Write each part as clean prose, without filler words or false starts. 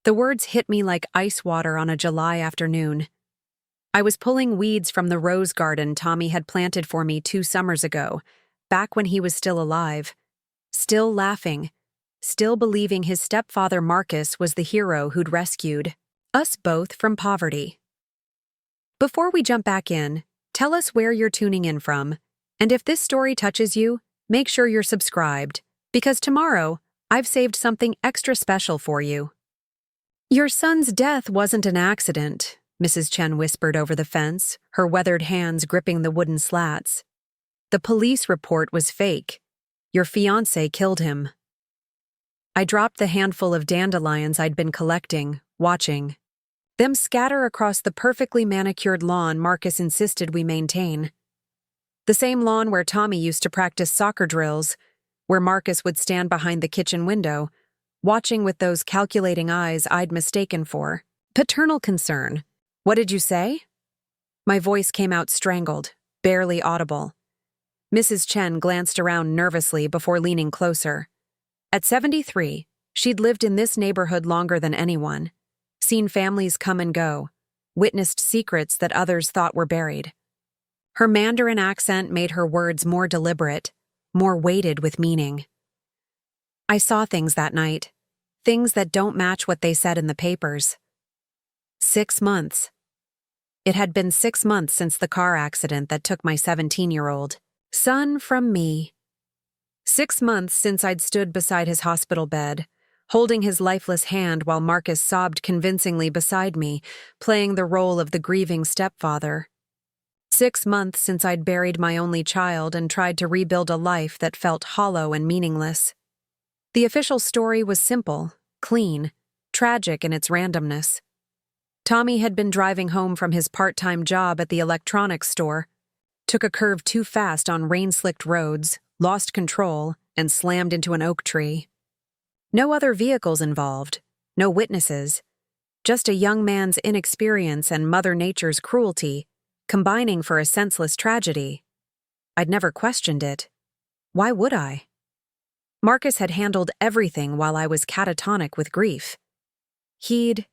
The words hit me like ice water on a July afternoon. I was pulling weeds from the rose garden Tommy had planted for me 2 summers ago, back when he was still alive. Still laughing, still believing his stepfather Marcus was the hero who'd rescued us both from poverty. Before we jump back in, tell us where you're tuning in from, and if this story touches you, make sure you're subscribed, because tomorrow, I've saved something extra special for you. Your son's death wasn't an accident, Mrs. Chen whispered over the fence, her weathered hands gripping the wooden slats. The police report was fake. Your fiancé killed him. I dropped the handful of dandelions I'd been collecting, watching them scatter across the perfectly manicured lawn Marcus insisted we maintain. The same lawn where Tommy used to practice soccer drills, where Marcus would stand behind the kitchen window, watching with those calculating eyes I'd mistaken for paternal concern. What did you say? My voice came out strangled, barely audible. Mrs. Chen glanced around nervously before leaning closer. At 73, she'd lived in this neighborhood longer than anyone, seen families come and go, witnessed secrets that others thought were buried. Her Mandarin accent made her words more deliberate, more weighted with meaning. I saw things that night, things that don't match what they said in the papers. 6 months. It had been 6 months since the car accident that took my 17-year-old son from me. 6 months since I'd stood beside his hospital bed, holding his lifeless hand while Marcus sobbed convincingly beside me, playing the role of the grieving stepfather. 6 months since I'd buried my only child and tried to rebuild a life that felt hollow and meaningless. The official story was simple, clean, tragic in its randomness. Tommy had been driving home from his part-time job at the electronics store, took a curve too fast on rain-slicked roads, lost control, and slammed into an oak tree. No other vehicles involved, no witnesses, just a young man's inexperience and Mother Nature's cruelty, combining for a senseless tragedy. I'd never questioned it. Why would I? Marcus had handled everything while I was catatonic with grief. He'd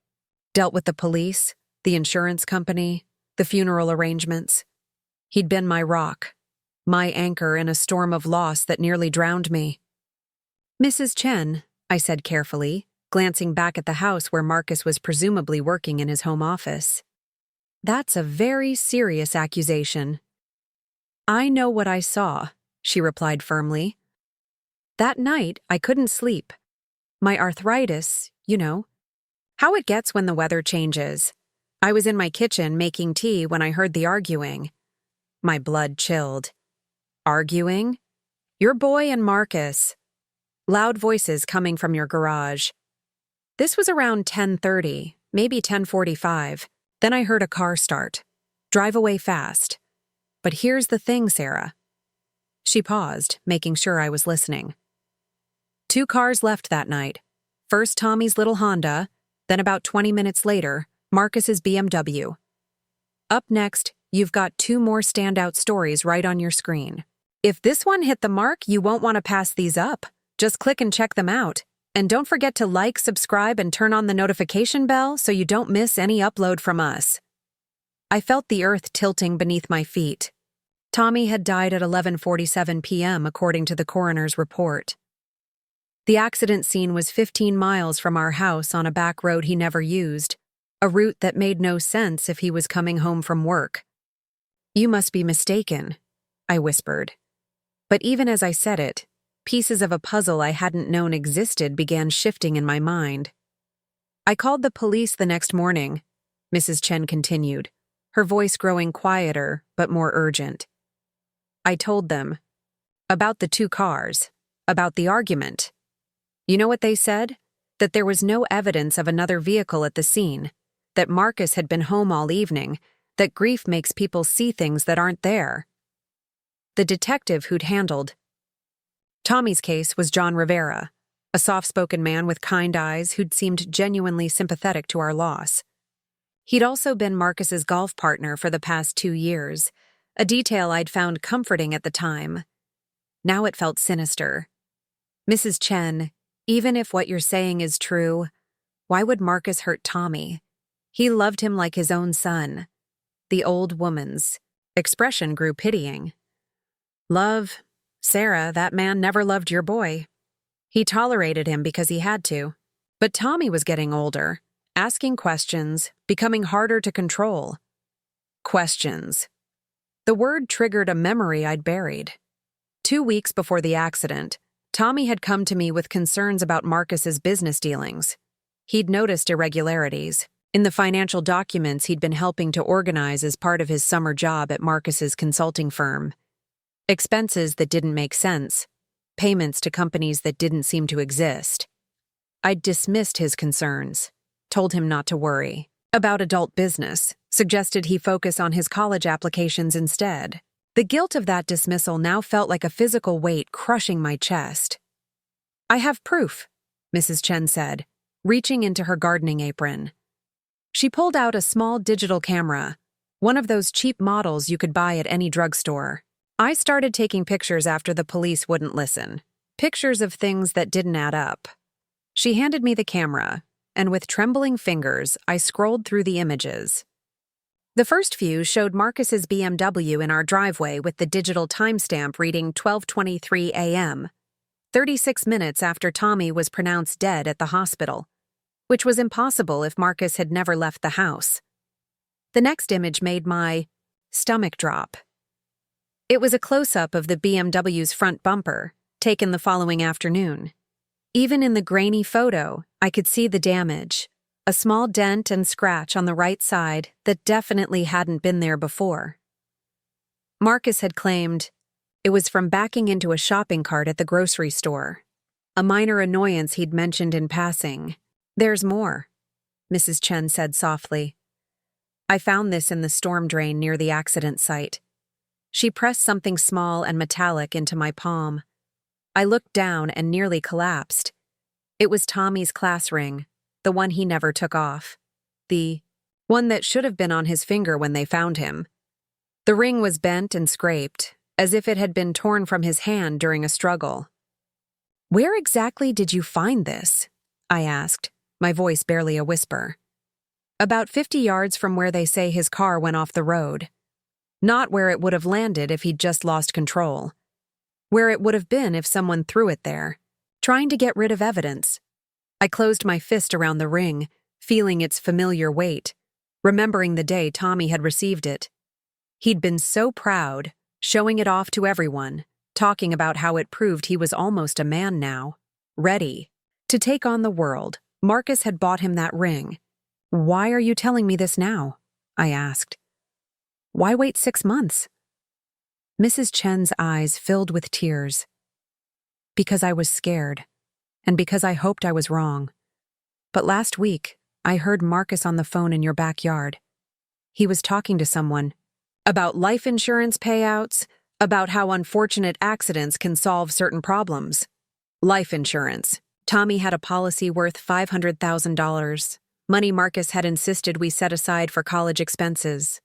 dealt with the police, the insurance company, the funeral arrangements. He'd been my rock, my anchor in a storm of loss that nearly drowned me. Mrs. Chen, I said carefully, glancing back at the house where Marcus was presumably working in his home office. That's a very serious accusation. I know what I saw, she replied firmly. That night, I couldn't sleep. My arthritis, you know. How it gets when the weather changes. I was in my kitchen making tea when I heard the arguing. My blood chilled. Arguing? Your boy and Marcus. Loud voices coming from your garage. This was around 10:30, maybe 10:45. Then I heard a car start. Drive away fast. But here's the thing, Sarah. She paused, making sure I was listening. 2 cars left that night. First Tommy's little Honda, then about 20 minutes later, Marcus's BMW. Up next, you've got 2 more standout stories right on your screen. If this one hit the mark, you won't want to pass these up. Just click and check them out. And don't forget to like, subscribe, and turn on the notification bell so you don't miss any upload from us. I felt the earth tilting beneath my feet. Tommy had died at 11:47 p.m. according to the coroner's report. The accident scene was 15 miles from our house on a back road he never used, a route that made no sense if he was coming home from work. You must be mistaken, I whispered. But even as I said it, pieces of a puzzle I hadn't known existed began shifting in my mind. I called the police the next morning, Mrs. Chen continued, her voice growing quieter but more urgent. I told them about the 2 cars, about the argument. You know what they said? That there was no evidence of another vehicle at the scene, that Marcus had been home all evening, that grief makes people see things that aren't there. The detective who'd handled Tommy's case was John Rivera, a soft-spoken man with kind eyes who'd seemed genuinely sympathetic to our loss. He'd also been Marcus's golf partner for the past 2 years, a detail I'd found comforting at the time. Now it felt sinister. Mrs. Chen, even if what you're saying is true, Why would Marcus hurt Tommy? He loved him like his own son. The old woman's expression grew pitying. Love? Sarah, that man never loved your boy. He tolerated him because he had to. But Tommy was getting older, asking questions, becoming harder to control. Questions. The word triggered a memory I'd buried. 2 weeks before the accident, Tommy had come to me with concerns about Marcus's business dealings. He'd noticed irregularities in the financial documents he'd been helping to organize as part of his summer job at Marcus's consulting firm. Expenses that didn't make sense, payments to companies that didn't seem to exist. I'd dismissed his concerns, told him not to worry about adult business, suggested he focus on his college applications instead. The guilt of that dismissal now felt like a physical weight crushing my chest. I have proof, Mrs. Chen said, reaching into her gardening apron. She pulled out a small digital camera, one of those cheap models you could buy at any drugstore. I started taking pictures after the police wouldn't listen. Pictures of things that didn't add up. She handed me the camera, and with trembling fingers, I scrolled through the images. The first few showed Marcus's BMW in our driveway with the digital timestamp reading 12:23 a.m., 36 minutes after Tommy was pronounced dead at the hospital, which was impossible if Marcus had never left the house. The next image made my stomach drop. It was a close-up of the BMW's front bumper, taken the following afternoon. Even in the grainy photo, I could see the damage, a small dent and scratch on the right side that definitely hadn't been there before. Marcus had claimed it was from backing into a shopping cart at the grocery store, a minor annoyance he'd mentioned in passing. There's more, Mrs. Chen said softly. I found this in the storm drain near the accident site. She pressed something small and metallic into my palm. I looked down and nearly collapsed. It was Tommy's class ring, the one he never took off. The one that should have been on his finger when they found him. The ring was bent and scraped, as if it had been torn from his hand during a struggle. Where exactly did you find this? I asked, my voice barely a whisper. About 50 yards from where they say his car went off the road. Not where it would have landed if he'd just lost control. Where it would have been if someone threw it there, trying to get rid of evidence. I closed my fist around the ring, feeling its familiar weight, remembering the day Tommy had received it. He'd been so proud, showing it off to everyone, talking about how it proved he was almost a man now, ready to take on the world. Marcus had bought him that ring. Why are you telling me this now? I asked. Why wait 6 months? Mrs. Chen's eyes filled with tears. Because I was scared, and because I hoped I was wrong. But last week, I heard Marcus on the phone in your backyard. He was talking to someone about life insurance payouts, about how unfortunate accidents can solve certain problems. Life insurance. Tommy had a policy worth $500,000. Money Marcus had insisted we set aside for college expenses.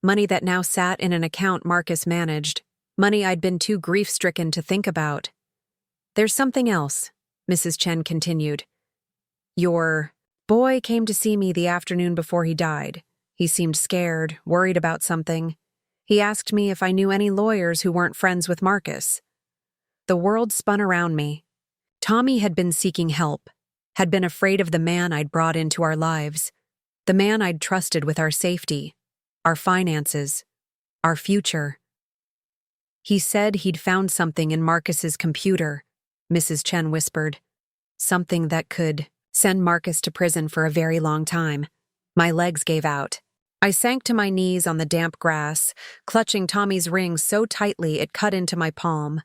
Money that now sat in an account Marcus managed. Money I'd been too grief-stricken to think about. There's something else, Mrs. Chen continued. Your boy came to see me the afternoon before he died. He seemed scared, worried about something. He asked me if I knew any lawyers who weren't friends with Marcus. The world spun around me. Tommy had been seeking help, had been afraid of the man I'd brought into our lives, the man I'd trusted with our safety, our finances, our future. He said he'd found something in Marcus's computer, Mrs. Chen whispered. Something that could send Marcus to prison for a very long time. My legs gave out. I sank to my knees on the damp grass, clutching Tommy's ring so tightly it cut into my palm.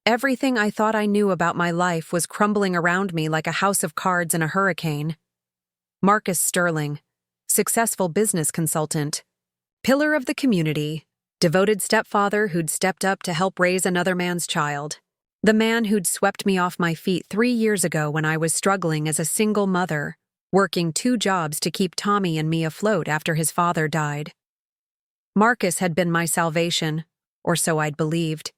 Everything I thought I knew about my life was crumbling around me like a house of cards in a hurricane. Marcus Sterling, successful business consultant, pillar of the community, devoted stepfather who'd stepped up to help raise another man's child. The man who'd swept me off my feet 3 years ago when I was struggling as a single mother, working 2 jobs to keep Tommy and me afloat after his father died. Marcus had been my salvation, or so I'd believed.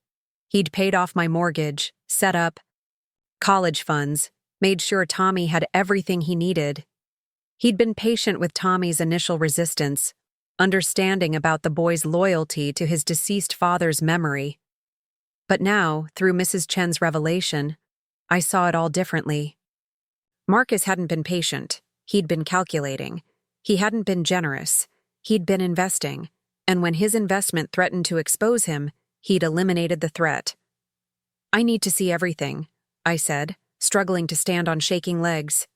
He'd paid off my mortgage, set up college funds, made sure Tommy had everything he needed, He'd been patient with Tommy's initial resistance, understanding about the boy's loyalty to his deceased father's memory. But now, through Mrs. Chen's revelation, I saw it all differently. Marcus hadn't been patient. He'd been calculating. He hadn't been generous. He'd been investing. And when his investment threatened to expose him, he'd eliminated the threat. "I need to see everything," I said, struggling to stand on shaking legs.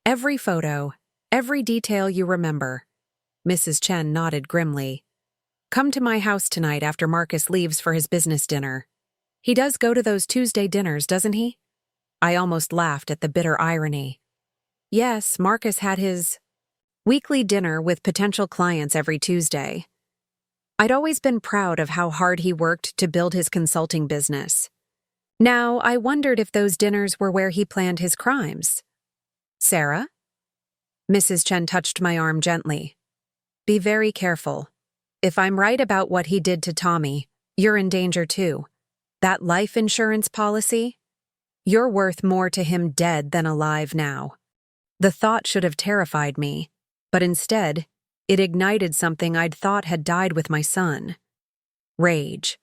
"Every photo, every detail you remember." Mrs. Chen nodded grimly. "Come to my house tonight after Marcus leaves for his business dinner. He does go to those Tuesday dinners, doesn't he?" I almost laughed at the bitter irony. Yes, Marcus had his weekly dinner with potential clients every Tuesday. I'd always been proud of how hard he worked to build his consulting business. Now, I wondered if those dinners were where he planned his crimes. "Sarah?" Mrs. Chen touched my arm gently. "Be very careful. If I'm right about what he did to Tommy, you're in danger too. That life insurance policy? You're worth more to him dead than alive now." The thought should have terrified me, but instead, it ignited something I'd thought had died with my son. Rage.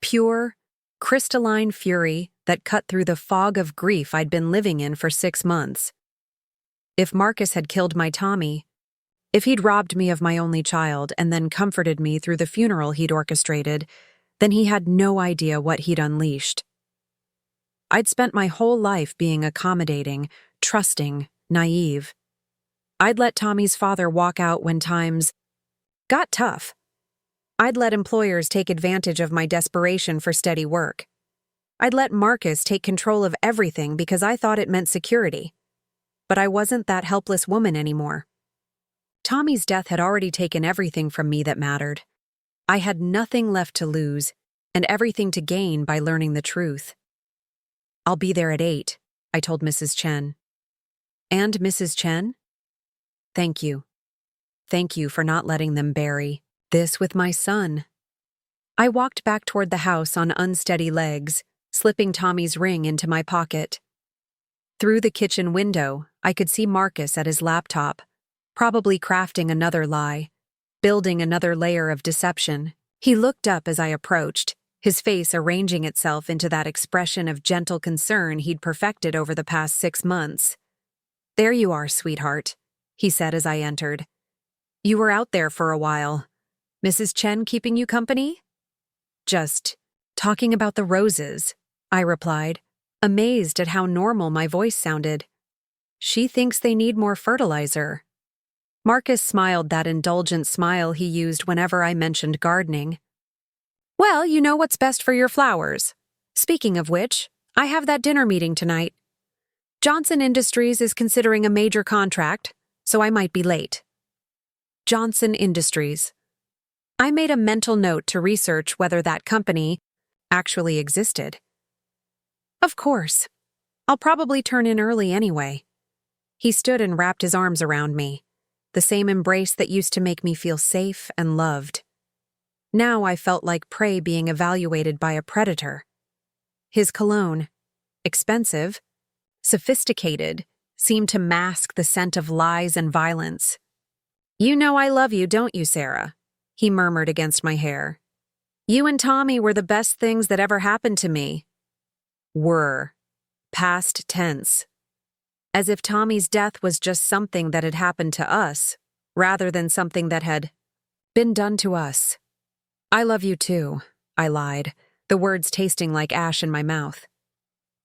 Pure, crystalline fury that cut through the fog of grief I'd been living in for 6 months. If Marcus had killed my Tommy, if he'd robbed me of my only child and then comforted me through the funeral he'd orchestrated, then he had no idea what he'd unleashed. I'd spent my whole life being accommodating, trusting, naive. I'd let Tommy's father walk out when times got tough. I'd let employers take advantage of my desperation for steady work. I'd let Marcus take control of everything because I thought it meant security. But I wasn't that helpless woman anymore. Tommy's death had already taken everything from me that mattered. I had nothing left to lose and everything to gain by learning the truth. "I'll be there at 8, I told Mrs. Chen. "And Mrs. Chen? Thank you. Thank you for not letting them bury this with my son." I walked back toward the house on unsteady legs, slipping Tommy's ring into my pocket. Through the kitchen window, I could see Marcus at his laptop, probably crafting another lie, building another layer of deception. He looked up as I approached, his face arranging itself into that expression of gentle concern he'd perfected over the past 6 months. "There you are, sweetheart," he said as I entered. "You were out there for a while. Mrs. Chen keeping you company?" "Just talking about the roses," I replied, amazed at how normal my voice sounded. "She thinks they need more fertilizer." Marcus smiled that indulgent smile he used whenever I mentioned gardening. "Well, you know what's best for your flowers. Speaking of which, I have that dinner meeting tonight. Johnson Industries is considering a major contract, so I might be late." Johnson Industries. I made a mental note to research whether that company actually existed. "Of course. I'll probably turn in early anyway." He stood and wrapped his arms around me, the same embrace that used to make me feel safe and loved. Now I felt like prey being evaluated by a predator. His cologne, expensive, sophisticated, seemed to mask the scent of lies and violence. "You know I love you, don't you, Sarah?" he murmured against my hair. "You and Tommy were the best things that ever happened to me." Were. Past tense. As if Tommy's death was just something that had happened to us, rather than something that had been done to us. "I love you too," I lied, the words tasting like ash in my mouth.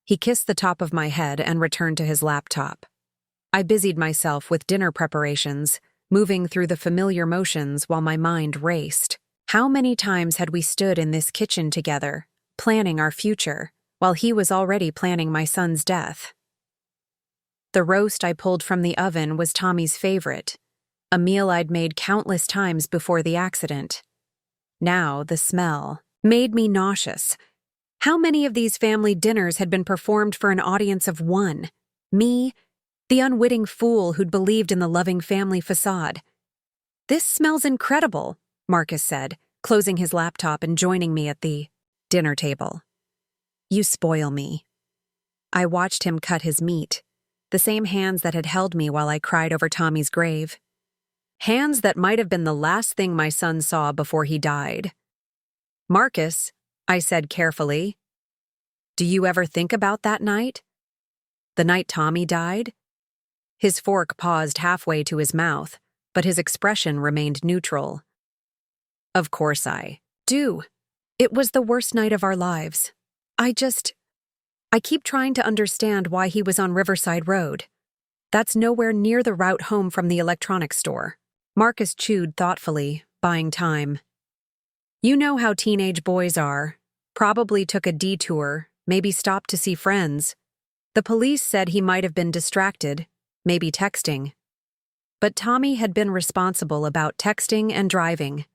He kissed the top of my head and returned to his laptop. I busied myself with dinner preparations, moving through the familiar motions while my mind raced. How many times had we stood in this kitchen together, planning our future, while he was already planning my son's death? The roast I pulled from the oven was Tommy's favorite, a meal I'd made countless times before the accident. Now the smell made me nauseous. How many of these family dinners had been performed for an audience of one? Me, the unwitting fool who'd believed in the loving family facade. "This smells incredible," Marcus said, closing his laptop and joining me at the dinner table. "You spoil me." I watched him cut his meat, the same hands that had held me while I cried over Tommy's grave. Hands that might have been the last thing my son saw before he died. "Marcus," I said carefully, "do you ever think about that night? The night Tommy died?" His fork paused halfway to his mouth, but his expression remained neutral. "Of course I do. It was the worst night of our lives. I keep trying to understand why he was on Riverside Road. That's nowhere near the route home from the electronics store." Marcus chewed thoughtfully, buying time. "You know how teenage boys are. Probably took a detour, maybe stopped to see friends. The police said he might have been distracted, maybe texting. But Tommy had been responsible about texting and driving.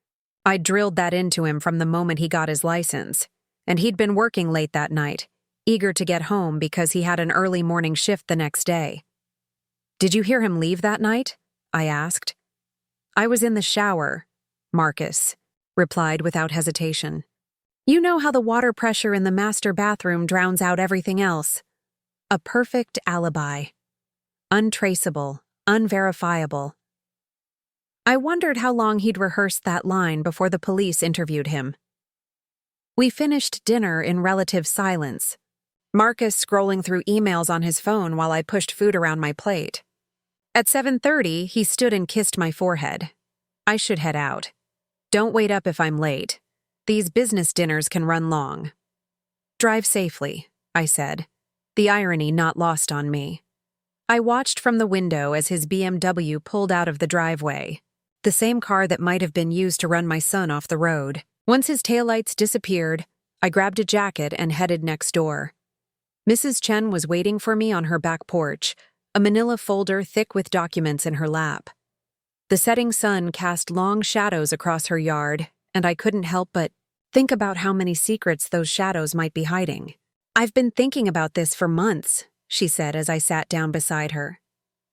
I drilled that into him from the moment he got his license, and he'd been working late that night, eager to get home because he had an early morning shift the next day." "Did you hear him leave that night?" I asked. "I was in the shower," Marcus replied without hesitation. "You know how the water pressure in the master bathroom drowns out everything else. A perfect alibi. Untraceable, unverifiable." I wondered how long he'd rehearsed that line before the police interviewed him. We finished dinner in relative silence, Marcus scrolling through emails on his phone while I pushed food around my plate. At 7:30, he stood and kissed my forehead. "I should head out. Don't wait up if I'm late. These business dinners can run long." "Drive safely," I said, the irony not lost on me. I watched from the window as his BMW pulled out of the driveway, the same car that might have been used to run my son off the road. Once his taillights disappeared, I grabbed a jacket and headed next door. Mrs. Chen was waiting for me on her back porch, a manila folder thick with documents in her lap. The setting sun cast long shadows across her yard, and I couldn't help but think about how many secrets those shadows might be hiding. "I've been thinking about this for months," she said as I sat down beside her.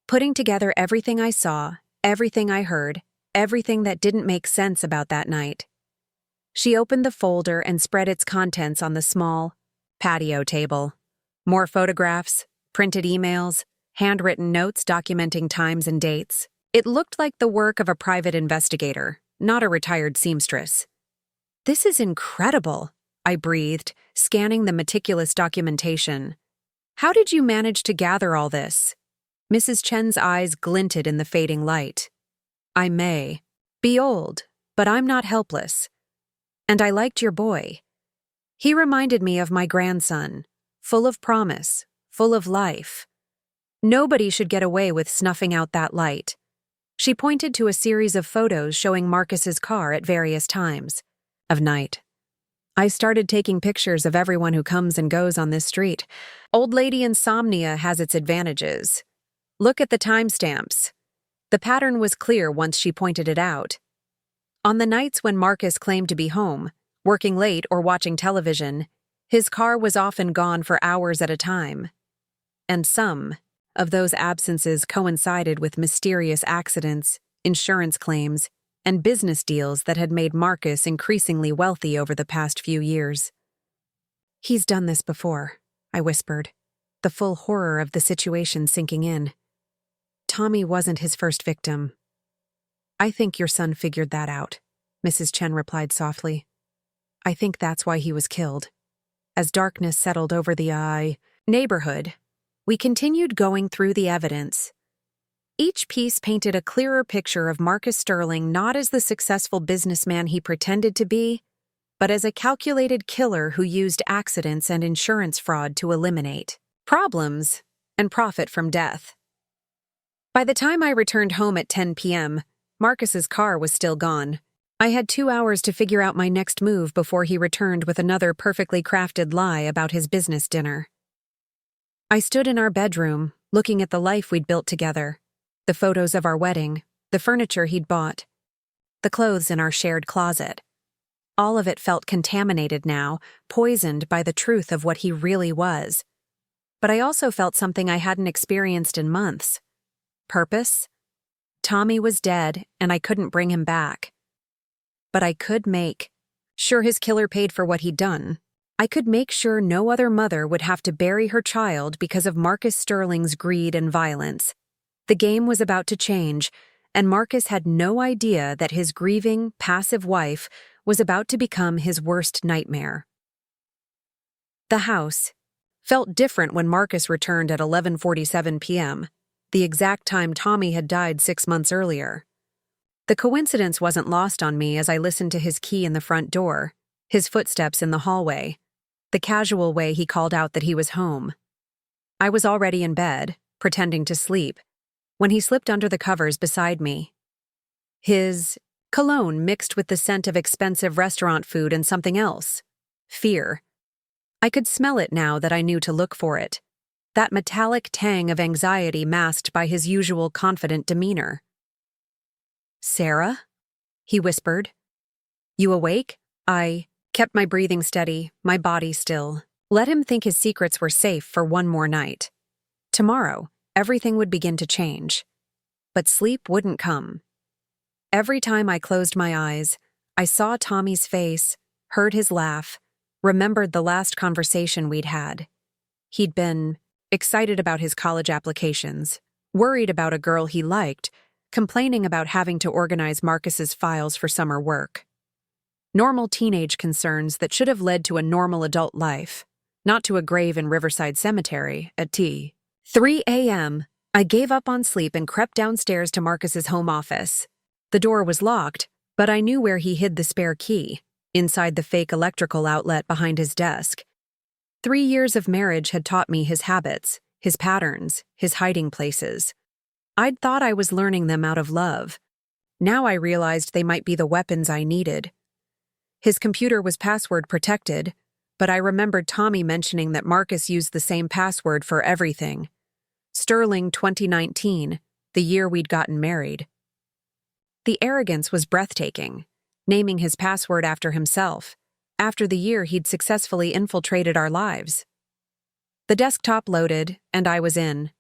"Putting together everything I saw, everything I heard, everything that didn't make sense about that night." She opened the folder and spread its contents on the small patio table. More photographs, printed emails, handwritten notes documenting times and dates. It looked like the work of a private investigator, not a retired seamstress. "This is incredible," I breathed, scanning the meticulous documentation. "How did you manage to gather all this?" Mrs. Chen's eyes glinted in the fading light. "I may be old, but I'm not helpless. And I liked your boy. He reminded me of my grandson, full of promise, full of life. Nobody should get away with snuffing out that light." She pointed to a series of photos showing Marcus's car at various times of night. "I started taking pictures of everyone who comes and goes on this street. Old lady insomnia has its advantages. Look at the timestamps." The pattern was clear once she pointed it out. On the nights when Marcus claimed to be home, working late or watching television, his car was often gone for hours at a time. And some of those absences coincided with mysterious accidents, insurance claims, and business deals that had made Marcus increasingly wealthy over the past few years. "He's done this before," I whispered, the full horror of the situation sinking in. "Tommy wasn't his first victim." "I think your son figured that out," Mrs. Chen replied softly. "I think that's why he was killed." As darkness settled over the neighborhood, we continued going through the evidence. Each piece painted a clearer picture of Marcus Sterling not as the successful businessman he pretended to be, but as a calculated killer who used accidents and insurance fraud to eliminate problems and profit from death. By the time I returned home at 10 p.m., Marcus's car was still gone. I had 2 hours to figure out my next move before he returned with another perfectly crafted lie about his business dinner. I stood in our bedroom, looking at the life we'd built together, the photos of our wedding, the furniture he'd bought, the clothes in our shared closet. All of it felt contaminated now, poisoned by the truth of what he really was. But I also felt something I hadn't experienced in months. Purpose? Tommy was dead, and I couldn't bring him back. But I could make. Sure, his killer paid for what he'd done, I could make sure no other mother would have to bury her child because of Marcus Sterling's greed and violence. The game was about to change, and Marcus had no idea that his grieving, passive wife was about to become his worst nightmare. The house felt different when Marcus returned at 11:47 p.m., the exact time Tommy had died 6 months earlier. The coincidence wasn't lost on me as I listened to his key in the front door, his footsteps in the hallway, the casual way he called out that he was home. I was already in bed, pretending to sleep, when he slipped under the covers beside me. His cologne mixed with the scent of expensive restaurant food and something else. Fear. I could smell it now that I knew to look for it. That metallic tang of anxiety masked by his usual confident demeanor. "Sarah?" he whispered. "You awake?" I kept my breathing steady, my body still. Let him think his secrets were safe for one more night. Tomorrow, everything would begin to change. But sleep wouldn't come. Every time I closed my eyes, I saw Tommy's face, heard his laugh, remembered the last conversation we'd had. He'd been excited about his college applications, worried about a girl he liked, complaining about having to organize Marcus's files for summer work. Normal teenage concerns that should have led to a normal adult life, not to a grave in Riverside Cemetery at 3 a.m., I gave up on sleep and crept downstairs to Marcus's home office. The door was locked, but I knew where he hid the spare key, inside the fake electrical outlet behind his desk. 3 years of marriage had taught me his habits, his patterns, his hiding places. I'd thought I was learning them out of love. Now I realized they might be the weapons I needed. His computer was password protected, but I remembered Tommy mentioning that Marcus used the same password for everything. Sterling 2019, the year we'd gotten married. The arrogance was breathtaking, naming his password after himself, after the year he'd successfully infiltrated our lives. The desktop loaded, and I was in.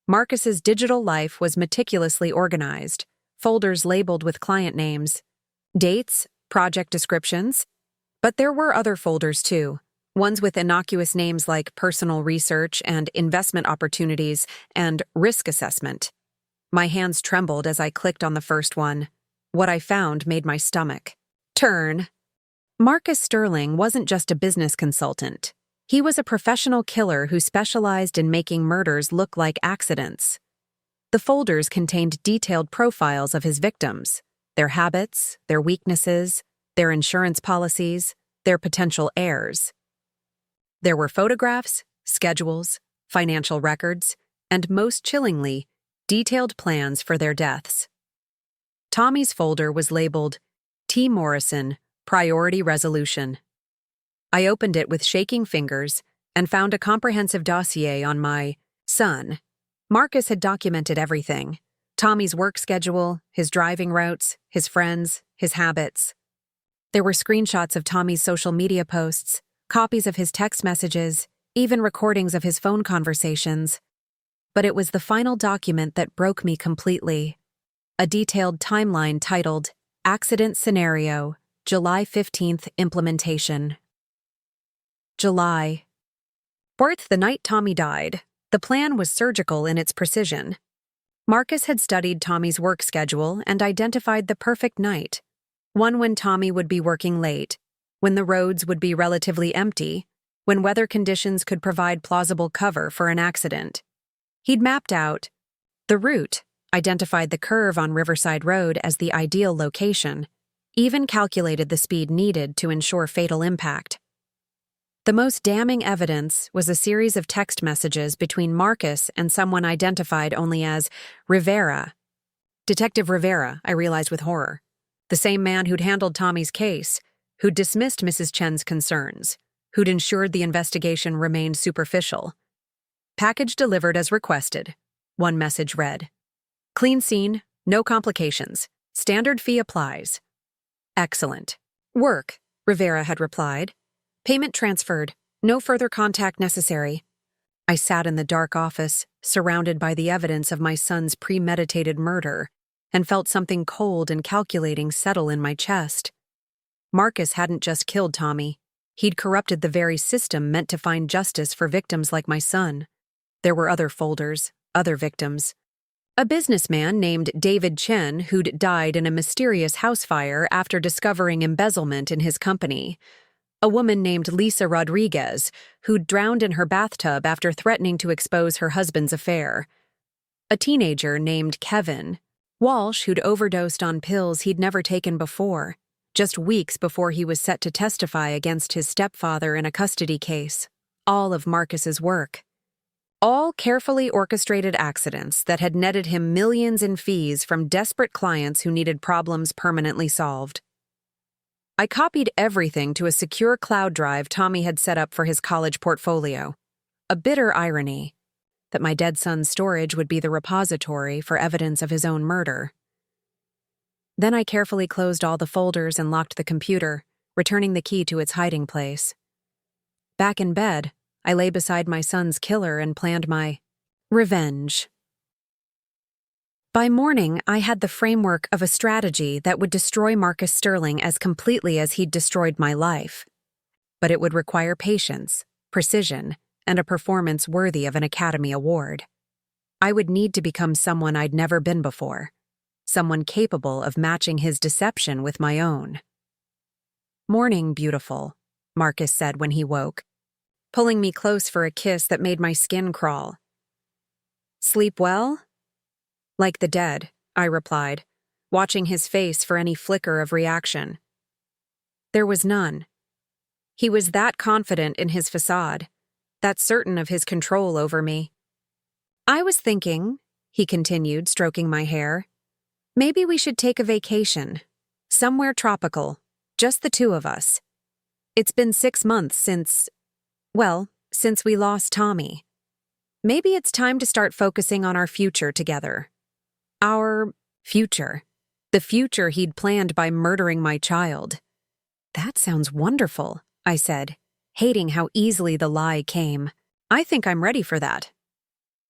Marcus's digital life was meticulously organized, folders labeled with client names, dates, project descriptions. But there were other folders too, ones with innocuous names like personal research and investment opportunities and risk assessment. My hands trembled as I clicked on the first one. What I found made my stomach turn. Marcus Sterling wasn't just a business consultant. He was a professional killer who specialized in making murders look like accidents. The folders contained detailed profiles of his victims, their habits, their weaknesses, their insurance policies, their potential heirs. There were photographs, schedules, financial records, and most chillingly, detailed plans for their deaths. Tommy's folder was labeled T. Morrison, Priority Resolution. I opened it with shaking fingers and found a comprehensive dossier on my son. Marcus had documented everything: Tommy's work schedule, his driving routes, his friends, his habits. There were screenshots of Tommy's social media posts, copies of his text messages, even recordings of his phone conversations. But it was the final document that broke me completely. A detailed timeline titled Accident Scenario, July 15th Implementation. July. Fourth, the night Tommy died. The plan was surgical in its precision. Marcus had studied Tommy's work schedule and identified the perfect night. One when Tommy would be working late, when the roads would be relatively empty, when weather conditions could provide plausible cover for an accident. He'd mapped out the route, identified the curve on Riverside Road as the ideal location, even calculated the speed needed to ensure fatal impact. The most damning evidence was a series of text messages between Marcus and someone identified only as Rivera. Detective Rivera, I realized with horror. The same man who'd handled Tommy's case, who'd dismissed Mrs. Chen's concerns, who'd ensured the investigation remained superficial. Package delivered as requested, one message read. Clean scene, no complications. Standard fee applies. Excellent. Work, Rivera had replied. Payment transferred. No further contact necessary. I sat in the dark office, surrounded by the evidence of my son's premeditated murder, and felt something cold and calculating settle in my chest. Marcus hadn't just killed Tommy. He'd corrupted the very system meant to find justice for victims like my son. There were other folders, other victims. A businessman named David Chen who'd died in a mysterious house fire after discovering embezzlement in his company. A woman named Lisa Rodriguez who'd drowned in her bathtub after threatening to expose her husband's affair. A teenager named Kevin Walsh who'd overdosed on pills he'd never taken before, just weeks before he was set to testify against his stepfather in a custody case. All of Marcus's work. All carefully orchestrated accidents that had netted him millions in fees from desperate clients who needed problems permanently solved. I copied everything to a secure cloud drive Tommy had set up for his college portfolio. A bitter irony that my dead son's storage would be the repository for evidence of his own murder. Then I carefully closed all the folders and locked the computer, returning the key to its hiding place. Back in bed, I lay beside my son's killer and planned my revenge. By morning, I had the framework of a strategy that would destroy Marcus Sterling as completely as he'd destroyed my life. But it would require patience, precision, and a performance worthy of an Academy Award. I would need to become someone I'd never been before, someone capable of matching his deception with my own. "Morning, beautiful," Marcus said when he woke, pulling me close for a kiss that made my skin crawl. "Sleep well?" "Like the dead," I replied, watching his face for any flicker of reaction. There was none. He was that confident in his facade, that certain of his control over me. "I was thinking," he continued, stroking my hair, "maybe we should take a vacation. Somewhere tropical, just the two of us. It's been 6 months since we lost Tommy. Maybe it's time to start focusing on our future together. Our future. The future he'd planned by murdering my child." "That sounds wonderful," I said, hating how easily the lie came. "I think I'm ready for that."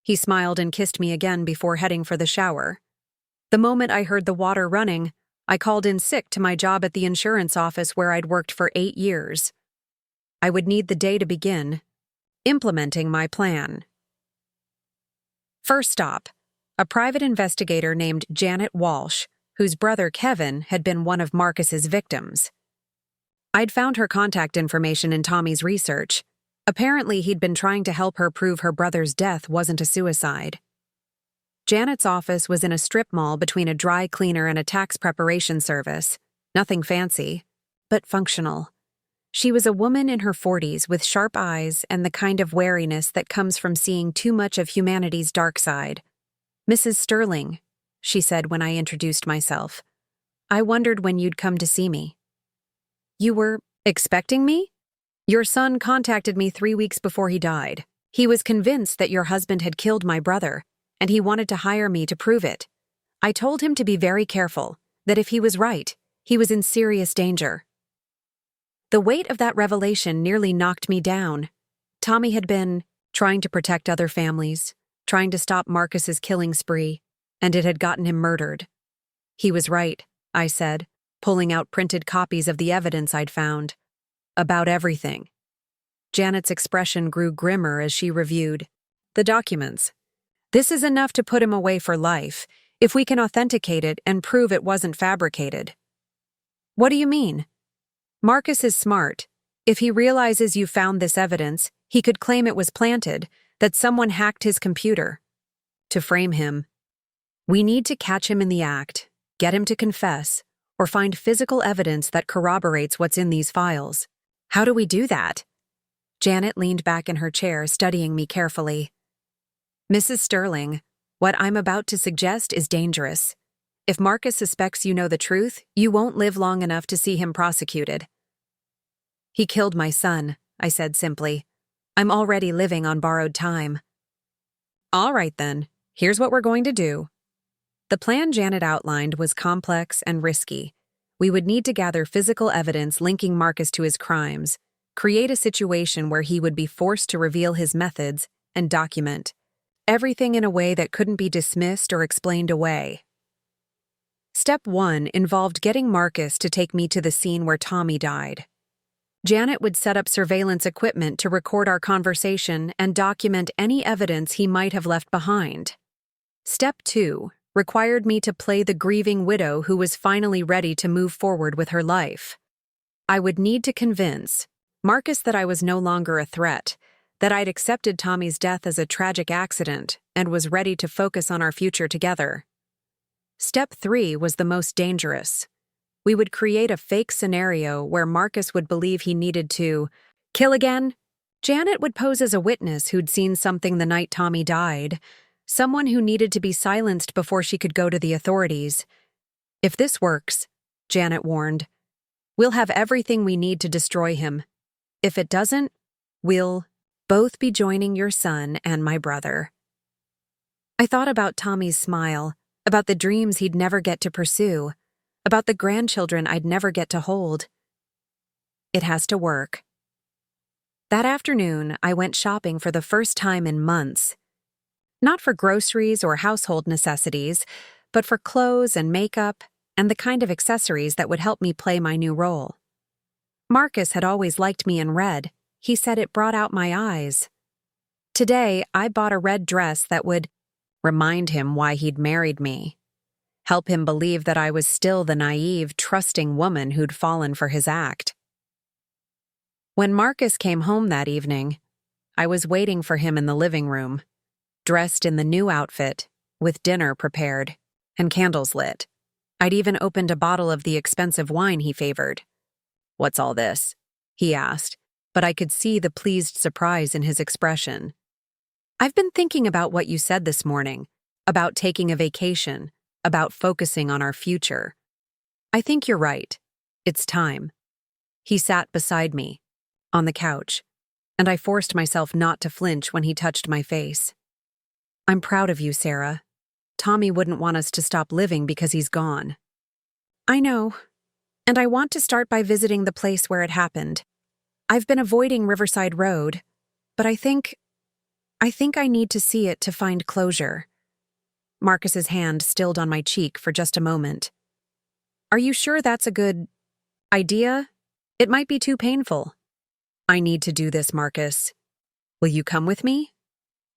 He smiled and kissed me again before heading for the shower. The moment I heard the water running, I called in sick to my job at the insurance office where I'd worked for 8 years. I would need the day to begin implementing my plan. First stop, a private investigator named Janet Walsh, whose brother Kevin had been one of Marcus's victims. I'd found her contact information in Tommy's research. Apparently, he'd been trying to help her prove her brother's death wasn't a suicide. Janet's office was in a strip mall between a dry cleaner and a tax preparation service. Nothing fancy, but functional. She was a woman in her 40s with sharp eyes and the kind of wariness that comes from seeing too much of humanity's dark side. "Mrs. Sterling," she said when I introduced myself. "I wondered when you'd come to see me." "You were expecting me? Your son contacted me 3 weeks before he died. He was convinced that your husband had killed my brother, and he wanted to hire me to prove it. I told him to be very careful, that if he was right, he was in serious danger." The weight of that revelation nearly knocked me down. Tommy had been trying to protect other families, trying to stop Marcus's killing spree, and it had gotten him murdered. "He was right," I said, pulling out printed copies of the evidence I'd found. "About everything." Janet's expression grew grimmer as she reviewed the documents. "This is enough to put him away for life, if we can authenticate it and prove it wasn't fabricated." "What do you mean?" "Marcus is smart. If he realizes you found this evidence, he could claim it was planted, that someone hacked his computer. To frame him, we need to catch him in the act, get him to confess, or find physical evidence that corroborates what's in these files. How do we do that?" Janet leaned back in her chair, studying me carefully. "Mrs. Sterling, what I'm about to suggest is dangerous. If Marcus suspects you know the truth, you won't live long enough to see him prosecuted." "He killed my son," I said simply. "I'm already living on borrowed time." "All right then, here's what we're going to do." The plan Janet outlined was complex and risky. We would need to gather physical evidence linking Marcus to his crimes, create a situation where he would be forced to reveal his methods, and document everything in a way that couldn't be dismissed or explained away. Step 1 involved getting Marcus to take me to the scene where Tommy died. Janet would set up surveillance equipment to record our conversation and document any evidence he might have left behind. Step 2 required me to play the grieving widow who was finally ready to move forward with her life. I would need to convince Marcus that I was no longer a threat, that I'd accepted Tommy's death as a tragic accident and was ready to focus on our future together. Step 3 was the most dangerous. We would create a fake scenario where Marcus would believe he needed to kill again. Janet would pose as a witness who'd seen something the night Tommy died, someone who needed to be silenced before she could go to the authorities. If this works, Janet warned, we'll have everything we need to destroy him. If it doesn't, we'll both be joining your son and my brother. I thought about Tommy's smile, about the dreams he'd never get to pursue, about the grandchildren I'd never get to hold. It has to work. That afternoon, I went shopping for the first time in months. Not for groceries or household necessities, but for clothes and makeup and the kind of accessories that would help me play my new role. Marcus had always liked me in red. He said it brought out my eyes. Today, I bought a red dress that would remind him why he'd married me, help him believe that I was still the naive, trusting woman who'd fallen for his act. When Marcus came home that evening, I was waiting for him in the living room, dressed in the new outfit, with dinner prepared and candles lit. I'd even opened a bottle of the expensive wine he favored. "What's all this?" he asked, but I could see the pleased surprise in his expression. "I've been thinking about what you said this morning, about taking a vacation, about focusing on our future. I think you're right. It's time." He sat beside me, on the couch, and I forced myself not to flinch when he touched my face. "I'm proud of you, Sarah. Tommy wouldn't want us to stop living because he's gone." "I know, and I want to start by visiting the place where it happened. I've been avoiding Riverside Road, but I think I need to see it to find closure." Marcus's hand stilled on my cheek for just a moment. "Are you sure that's a good idea? It might be too painful." "I need to do this, Marcus. Will you come with me?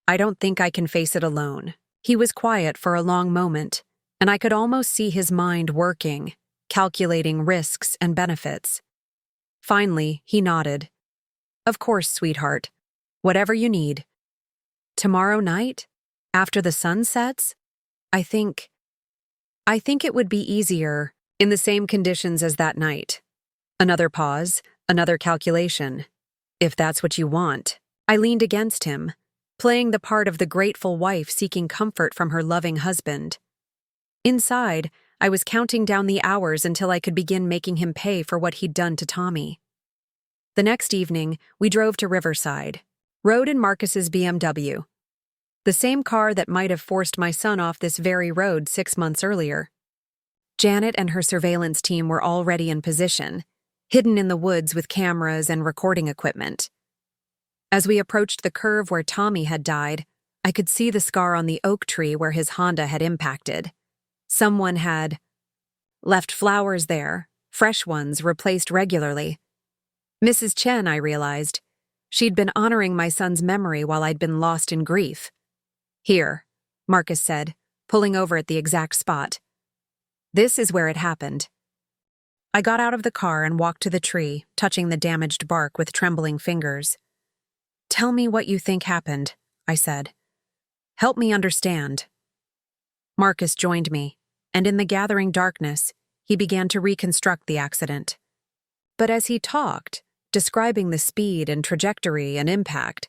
I don't think I can face it alone." He was quiet for a long moment, and I could almost see his mind working, calculating risks and benefits. Finally, he nodded. "Of course, sweetheart. Whatever you need." "Tomorrow night? After the sun sets? I think it would be easier in the same conditions as that night." Another pause, another calculation. "If that's what you want." I leaned against him, playing the part of the grateful wife seeking comfort from her loving husband. Inside, I was counting down the hours until I could begin making him pay for what he'd done to Tommy. The next evening, we drove to Riverside, rode in Marcus's BMW. The same car that might have forced my son off this very road 6 months earlier. Janet and her surveillance team were already in position, hidden in the woods with cameras and recording equipment. As we approached the curve where Tommy had died, I could see the scar on the oak tree where his Honda had impacted. Someone had left flowers there, fresh ones replaced regularly. Mrs. Chen, I realized. She'd been honoring my son's memory while I'd been lost in grief. "Here," Marcus said, pulling over at the exact spot. "This is where it happened." I got out of the car and walked to the tree, touching the damaged bark with trembling fingers. "Tell me what you think happened," I said. "Help me understand." Marcus joined me, and in the gathering darkness, he began to reconstruct the accident. But as he talked, describing the speed and trajectory and impact,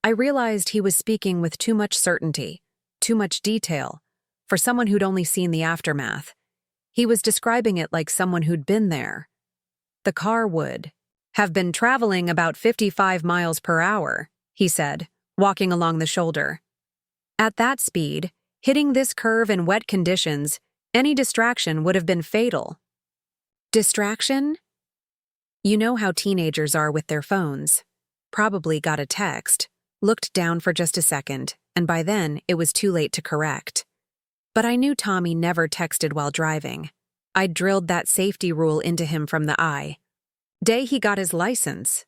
I realized he was speaking with too much certainty, too much detail, for someone who'd only seen the aftermath. He was describing it like someone who'd been there. "The car would have been traveling about 55 miles per hour, he said, walking along the shoulder. "At that speed, hitting this curve in wet conditions, any distraction would have been fatal." "Distraction?" You know how teenagers are with their phones. Probably got a text, looked down for just a second, and by then it was too late to correct. But I knew Tommy never texted while driving. I'd drilled that safety rule into him from the eye. Day he got his license.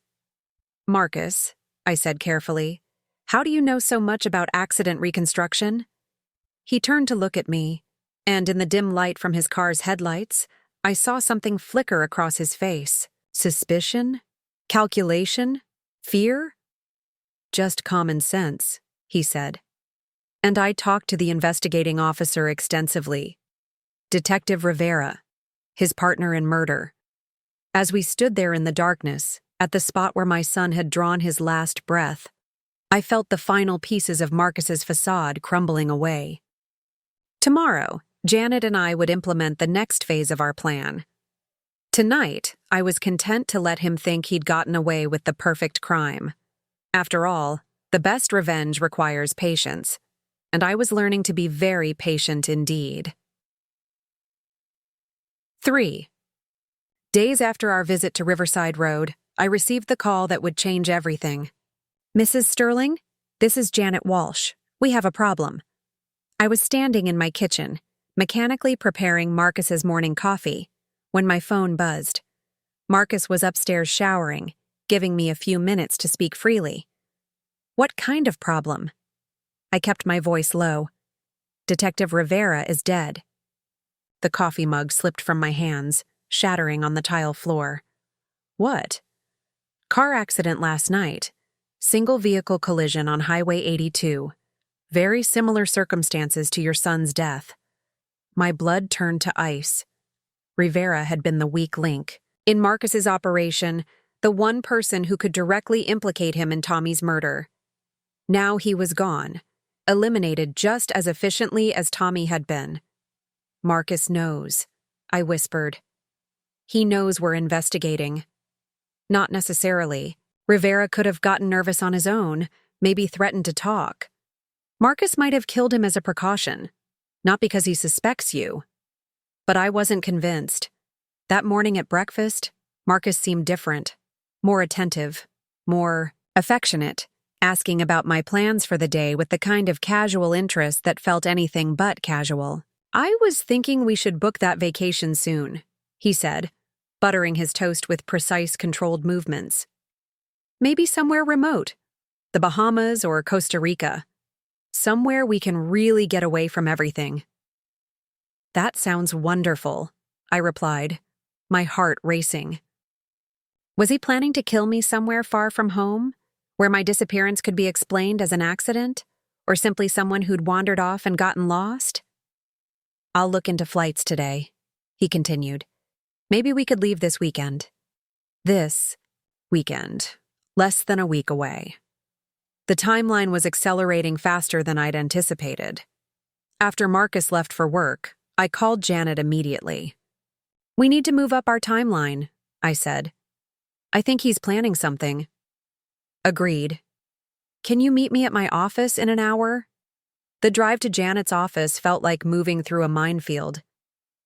Marcus, I said carefully, how do you know so much about accident reconstruction? He turned to look at me, and in the dim light from his car's headlights, I saw something flicker across his face. Suspicion? Calculation? Fear? Just common sense, he said. And I talked to the investigating officer extensively. Detective Rivera, his partner in murder. As we stood there in the darkness, at the spot where my son had drawn his last breath, I felt the final pieces of Marcus's facade crumbling away. Tomorrow, Janet and I would implement the next phase of our plan. Tonight, I was content to let him think he'd gotten away with the perfect crime. After all, the best revenge requires patience, and I was learning to be very patient indeed. 3. Days after our visit to Riverside Road, I received the call that would change everything. Mrs. Sterling, this is Janet Walsh. We have a problem. I was standing in my kitchen, mechanically preparing Marcus's morning coffee, when my phone buzzed. Marcus was upstairs showering, giving me a few minutes to speak freely. What kind of problem? I kept my voice low. Detective Rivera is dead. The coffee mug slipped from my hands, shattering on the tile floor. What? Car accident last night. Single vehicle collision on Highway 82. Very similar circumstances to your son's death. My blood turned to ice. Rivera had been the weak link. In Marcus's operation, the one person who could directly implicate him in Tommy's murder. Now he was gone, eliminated just as efficiently as Tommy had been. Marcus knows, I whispered. He knows we're investigating. Not necessarily. Rivera could have gotten nervous on his own, maybe threatened to talk. Marcus might have killed him as a precaution, not because he suspects you. But I wasn't convinced. That morning at breakfast, Marcus seemed different, more attentive, more affectionate, asking about my plans for the day with the kind of casual interest that felt anything but casual. I was thinking we should book that vacation soon, he said, buttering his toast with precise, controlled movements. Maybe somewhere remote, the Bahamas or Costa Rica. Somewhere we can really get away from everything. That sounds wonderful, I replied, my heart racing. Was he planning to kill me somewhere far from home, where my disappearance could be explained as an accident, or simply someone who'd wandered off and gotten lost? I'll look into flights today, he continued. Maybe we could leave this weekend. This weekend, less than a week away. The timeline was accelerating faster than I'd anticipated. After Marcus left for work, I called Janet immediately. We need to move up our timeline, I said. I think he's planning something. Agreed. Can you meet me at my office in an hour? The drive to Janet's office felt like moving through a minefield.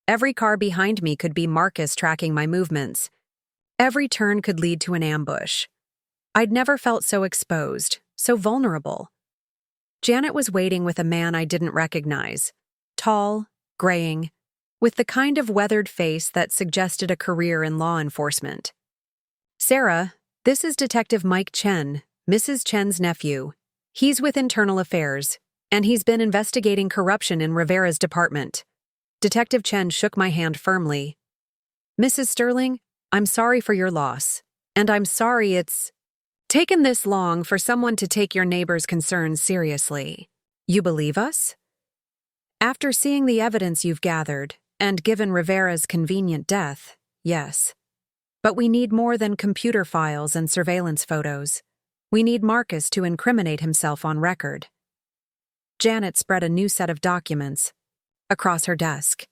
Every car behind me could be Marcus tracking my movements. Every turn could lead to an ambush. I'd never felt so exposed, so vulnerable. Janet was waiting with a man I didn't recognize. Tall, graying, with the kind of weathered face that suggested a career in law enforcement. Sarah, this is Detective Mike Chen, Mrs. Chen's nephew. He's with Internal Affairs, and he's been investigating corruption in Rivera's department. Detective Chen shook my hand firmly. Mrs. Sterling, I'm sorry for your loss, and I'm sorry it's taken this long for someone to take your neighbor's concerns seriously. You believe us? After seeing the evidence you've gathered, and given Rivera's convenient death, yes. But we need more than computer files and surveillance photos. We need Marcus to incriminate himself on record. Janet spread a new set of documents across her desk.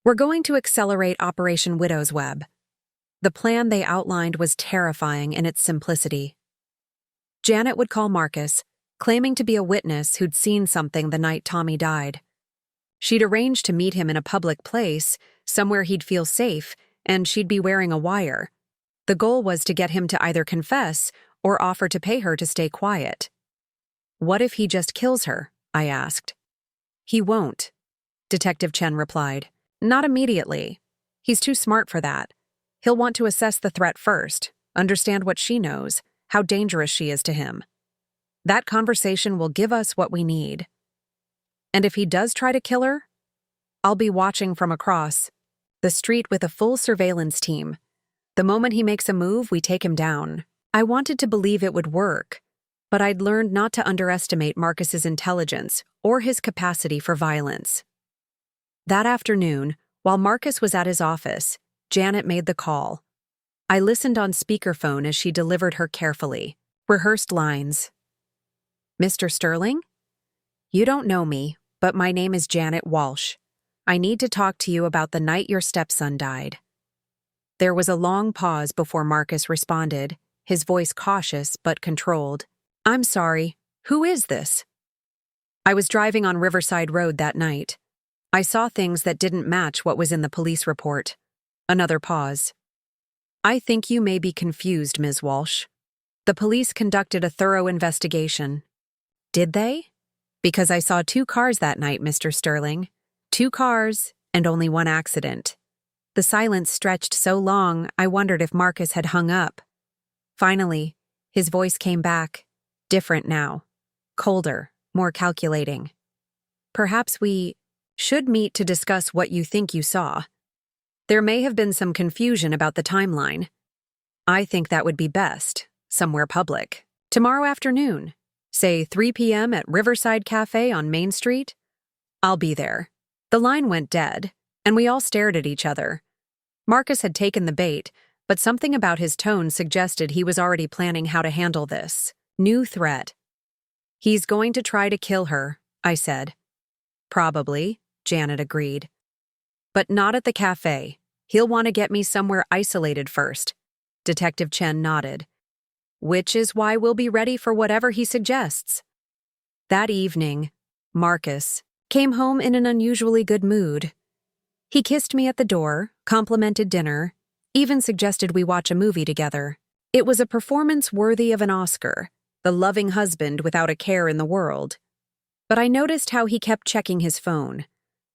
We're going to accelerate Operation Widow's Web. The plan they outlined was terrifying in its simplicity. Janet would call Marcus, claiming to be a witness who'd seen something the night Tommy died. She'd arranged to meet him in a public place, somewhere he'd feel safe, and she'd be wearing a wire. The goal was to get him to either confess or offer to pay her to stay quiet. What if he just kills her? I asked. He won't, Detective Chen replied. Not immediately. He's too smart for that. He'll want to assess the threat first, understand what she knows, how dangerous she is to him. That conversation will give us what we need. And if he does try to kill her, I'll be watching from across the street with a full surveillance team. The moment he makes a move, we take him down. I wanted to believe it would work, but I'd learned not to underestimate Marcus's intelligence or his capacity for violence. That afternoon, while Marcus was at his office, Janet made the call. I listened on speakerphone as she delivered her carefully, rehearsed lines. "Mr. Sterling? You don't know me, but my name is Janet Walsh. I need to talk to you about the night your stepson died." There was a long pause before Marcus responded, his voice cautious but controlled. "I'm sorry, who is this?" I was driving on Riverside Road that night. I saw things that didn't match what was in the police report. Another pause. "I think you may be confused, Ms. Walsh. The police conducted a thorough investigation." "Did they?" "Because I saw 2 cars that night, Mr. Sterling. 2 cars and only 1 accident." The silence stretched so long, I wondered if Marcus had hung up. Finally, his voice came back, different now, colder, more calculating. "Perhaps we should meet to discuss what you think you saw. There may have been some confusion about the timeline. I think that would be best, somewhere public. Tomorrow afternoon, say 3 p.m. at Riverside Cafe on Main Street. I'll be there." The line went dead, and we all stared at each other. Marcus had taken the bait, but something about his tone suggested he was already planning how to handle this new threat. "He's going to try to kill her," I said. "Probably," Janet agreed. "But not at the cafe. He'll want to get me somewhere isolated first." Detective Chen nodded. "Which is why we'll be ready for whatever he suggests." That evening, Marcus came home in an unusually good mood. He kissed me at the door, complimented dinner, even suggested we watch a movie together. It was a performance worthy of an Oscar, the loving husband without a care in the world. But I noticed how he kept checking his phone,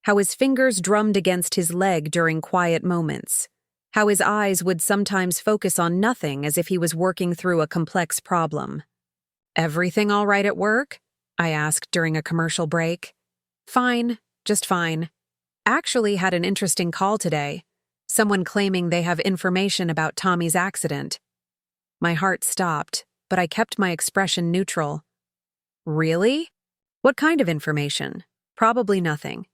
how his fingers drummed against his leg during quiet moments, how his eyes would sometimes focus on nothing as if he was working through a complex problem. "Everything all right at work?" I asked during a commercial break. "Fine, just fine. Actually had an interesting call today. Someone claiming they have information about Tommy's accident." My heart stopped, but I kept my expression neutral. "Really? What kind of information?" "Probably nothing.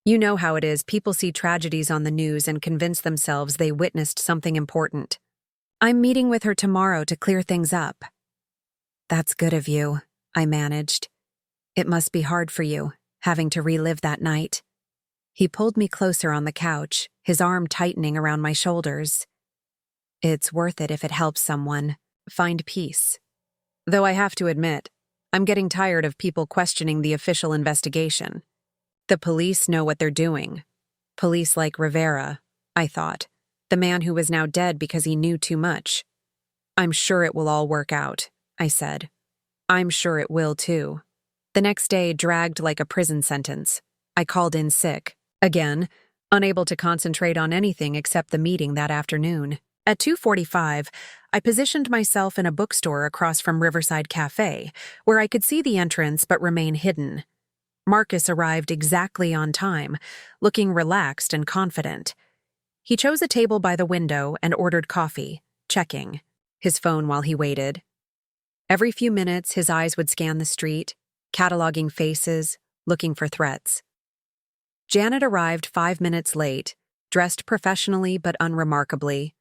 You know how it is, people see tragedies on the news and convince themselves they witnessed something important. I'm meeting with her tomorrow to clear things up." "That's good of you," I managed. "It must be hard for you, having to relive that night." He pulled me closer on the couch, his arm tightening around my shoulders. "It's worth it if it helps someone find peace. Though I have to admit, I'm getting tired of people questioning the official investigation. The police know what they're doing. Police like Rivera, I thought, the man who was now dead because he knew too much. "I'm sure it will all work out," I said. "I'm sure it will, too." The next day dragged like a prison sentence. I called in sick, again, unable to concentrate on anything except the meeting that afternoon. At 2:45, I positioned myself in a bookstore across from Riverside Cafe, where I could see the entrance but remain hidden. Marcus arrived exactly on time, looking relaxed and confident. He chose a table by the window and ordered coffee, checking his phone while he waited. Every few minutes, his eyes would scan the street, cataloging faces, looking for threats. Janet arrived 5 minutes late, dressed professionally but unremarkably.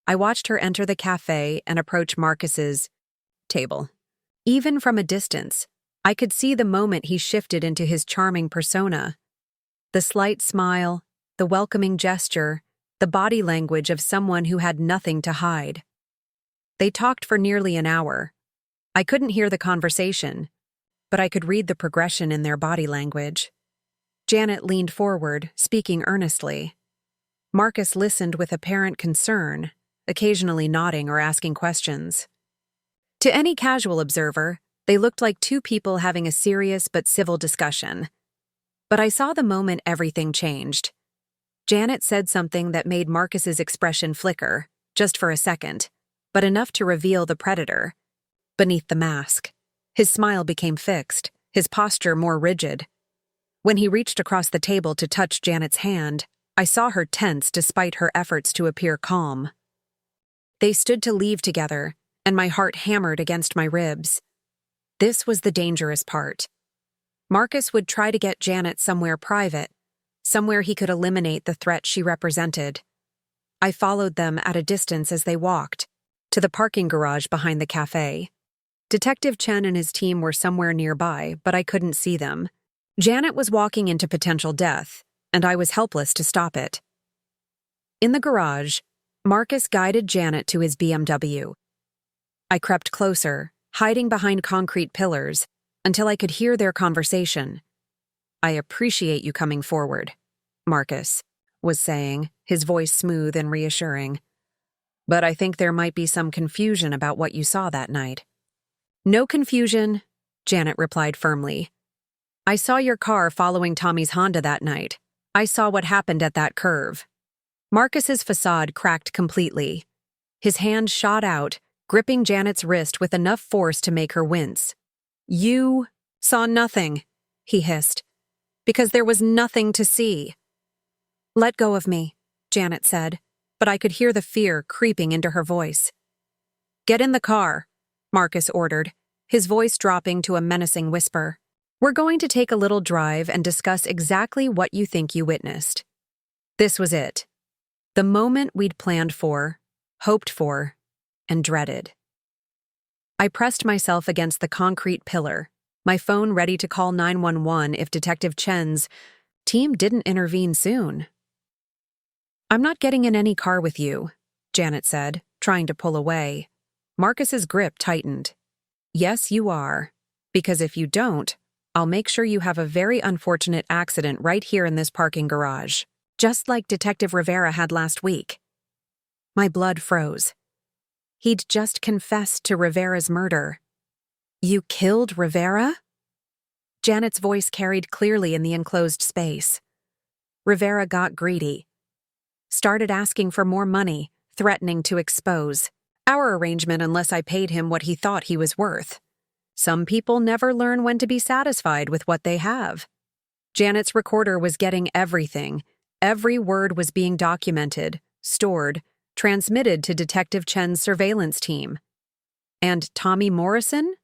I watched her enter the cafe and approach Marcus's table. Even from a distance, I could see the moment he shifted into his charming persona. The slight smile, the welcoming gesture, the body language of someone who had nothing to hide. They talked for nearly an hour. I couldn't hear the conversation, but I could read the progression in their body language. Janet leaned forward, speaking earnestly. Marcus listened with apparent concern, occasionally nodding or asking questions. To any casual observer, they looked like 2 people having a serious but civil discussion. But I saw the moment everything changed. Janet said something that made Marcus's expression flicker, just for a second, but enough to reveal the predator. Beneath the mask, his smile became fixed, his posture more rigid. When he reached across the table to touch Janet's hand, I saw her tense despite her efforts to appear calm. They stood to leave together, and my heart hammered against my ribs. This was the dangerous part. Marcus would try to get Janet somewhere private, somewhere he could eliminate the threat she represented. I followed them at a distance as they walked, to the parking garage behind the cafe. Detective Chen and his team were somewhere nearby, but I couldn't see them. Janet was walking into potential death, and I was helpless to stop it. In the garage, Marcus guided Janet to his BMW. I crept closer, hiding behind concrete pillars, until I could hear their conversation. "I appreciate you coming forward," Marcus was saying, his voice smooth and reassuring. "But I think there might be some confusion about what you saw that night." "No confusion," Janet replied firmly. "I saw your car following Tommy's Honda that night. I saw what happened at that curve." Marcus's facade cracked completely. His hand shot out, gripping Janet's wrist with enough force to make her wince. "You saw nothing," he hissed, "because there was nothing to see." "Let go of me," Janet said, but I could hear the fear creeping into her voice. "Get in the car," Marcus ordered, his voice dropping to a menacing whisper. "We're going to take a little drive and discuss exactly what you think you witnessed." This was it. The moment we'd planned for, hoped for, and dreaded. I pressed myself against the concrete pillar, my phone ready to call 911 if Detective Chen's team didn't intervene soon. "I'm not getting in any car with you," Janet said, trying to pull away. Marcus's grip tightened. "Yes, you are. Because if you don't, I'll make sure you have a very unfortunate accident right here in this parking garage, just like Detective Rivera had last week." My blood froze. He'd just confessed to Rivera's murder. "You killed Rivera?" Janet's voice carried clearly in the enclosed space. "Rivera got greedy. Started asking for more money, threatening to expose our arrangement unless I paid him what he thought he was worth. Some people never learn when to be satisfied with what they have." Janet's recorder was getting everything. Every word was being documented, stored, transmitted to Detective Chen's surveillance team. "And Tommy Morrison?"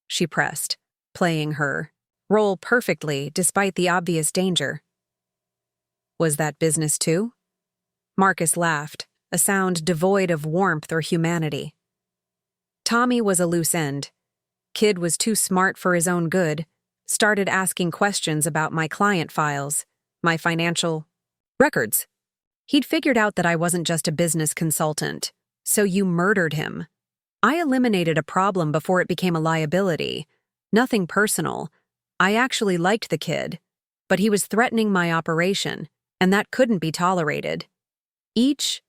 she pressed, playing her role perfectly despite the obvious danger. "Was that business too?" Marcus laughed, a sound devoid of warmth or humanity. "Tommy was a loose end. Kid was too smart for his own good, started asking questions about my client files, my financial records. He'd figured out that I wasn't just a business consultant. So you murdered him. I eliminated a problem before it became a liability. Nothing personal. I actually liked the kid, but he was threatening my operation, and that couldn't be tolerated. Each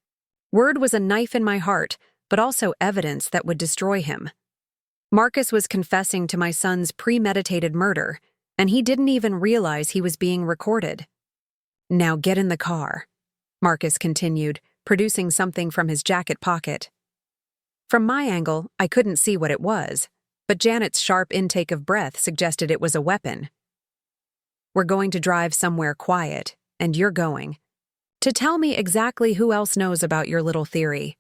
word was a knife in my heart, but also evidence that would destroy him. Marcus was confessing to my son's premeditated murder, and he didn't even realize he was being recorded. "Now get in the car," Marcus continued, producing something from his jacket pocket. From my angle, I couldn't see what it was, but Janet's sharp intake of breath suggested it was a weapon. "We're going to drive somewhere quiet, and you're going to tell me exactly who else knows about your little theory."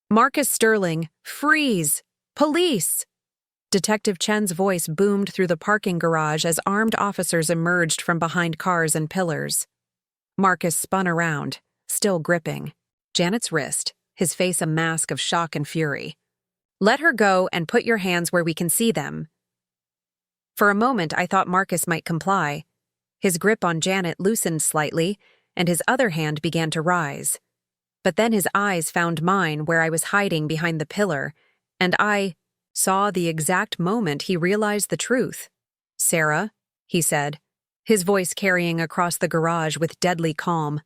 "Marcus Sterling, freeze! Police!" Detective Chen's voice boomed through the parking garage as armed officers emerged from behind cars and pillars. Marcus spun around, still gripping Janet's wrist, his face a mask of shock and fury. "Let her go and put your hands where we can see them." For a moment, I thought Marcus might comply. His grip on Janet loosened slightly, and his other hand began to rise. But then his eyes found mine where I was hiding behind the pillar, and I saw the exact moment he realized the truth. "Sarah," he said, his voice carrying across the garage with deadly calm.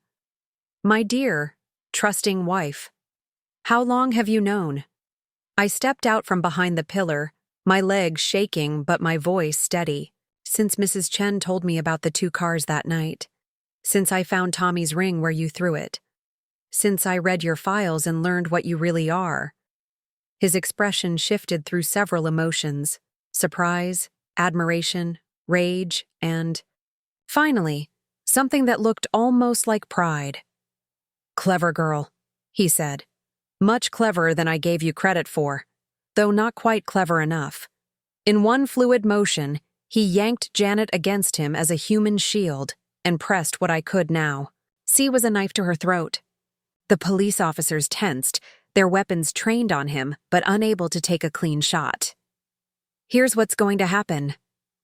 "My dear, trusting wife, how long have you known?" I stepped out from behind the pillar, my legs shaking but my voice steady. "Since Mrs. Chen told me about the 2 cars that night. Since I found Tommy's ring where you threw it. Since I read your files and learned what you really are. His expression shifted through several emotions: surprise, admiration, rage, and, finally, something that looked almost like pride. "Clever girl," he said. "Much cleverer than I gave you credit for, though not quite clever enough." In one fluid motion, he yanked Janet against him as a human shield and pressed what I could now. C was a knife to her throat. The police officers tensed, their weapons trained on him, but unable to take a clean shot. "Here's what's going to happen,"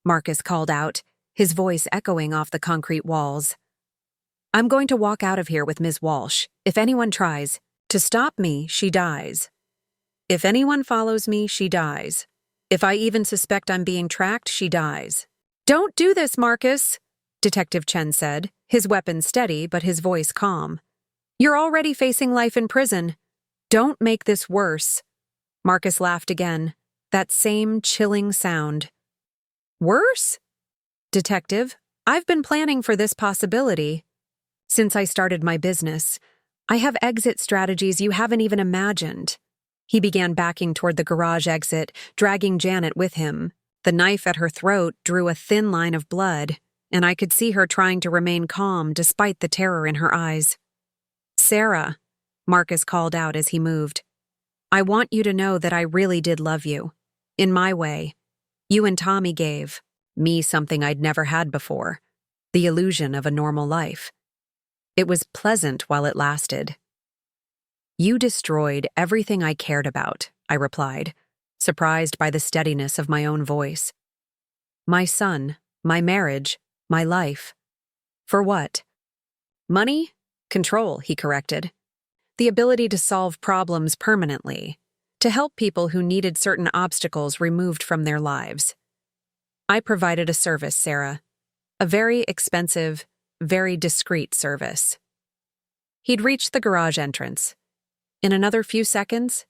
Marcus called out, his voice echoing off the concrete walls. "I'm going to walk out of here with Ms. Walsh. If anyone tries to stop me, she dies. If anyone follows me, she dies. If I even suspect I'm being tracked, she dies." "Don't do this, Marcus," Detective Chen said, his weapon steady but his voice calm. "You're already facing life in prison. Don't make this worse." Marcus laughed again, that same chilling sound. "Worse? Detective, I've been planning for this possibility. Since I started my business, I have exit strategies you haven't even imagined." He began backing toward the garage exit, dragging Janet with him. The knife at her throat drew a thin line of blood, and I could see her trying to remain calm despite the terror in her eyes. "Sarah," Marcus called out as he moved, "I want you to know that I really did love you. In my way. You and Tommy gave me something I'd never had before, the illusion of a normal life. It was pleasant while it lasted." "You destroyed everything I cared about," I replied, surprised by the steadiness of my own voice. "My son, my marriage, my life. For what?" "Money? Control," he corrected. "The ability to solve problems permanently, to help people who needed certain obstacles removed from their lives. I provided a service, Sarah. A very expensive, very discreet service." He'd reached the garage entrance. In another few seconds,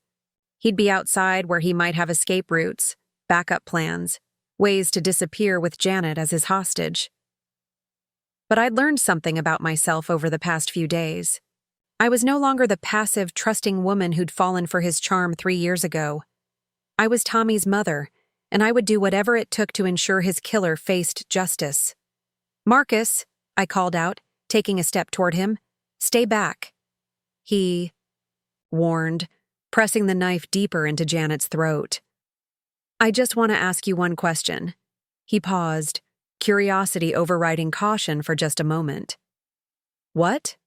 he'd be outside where he might have escape routes, backup plans, ways to disappear with Janet as his hostage. But I'd learned something about myself over the past few days. I was no longer the passive, trusting woman who'd fallen for his charm 3 years ago. I was Tommy's mother, and I would do whatever it took to ensure his killer faced justice. "Marcus," I called out, taking a step toward him, "stay back." He warned, pressing the knife deeper into Janet's throat. "I just want to ask you one question." He paused, curiosity overriding caution for just a moment. "What?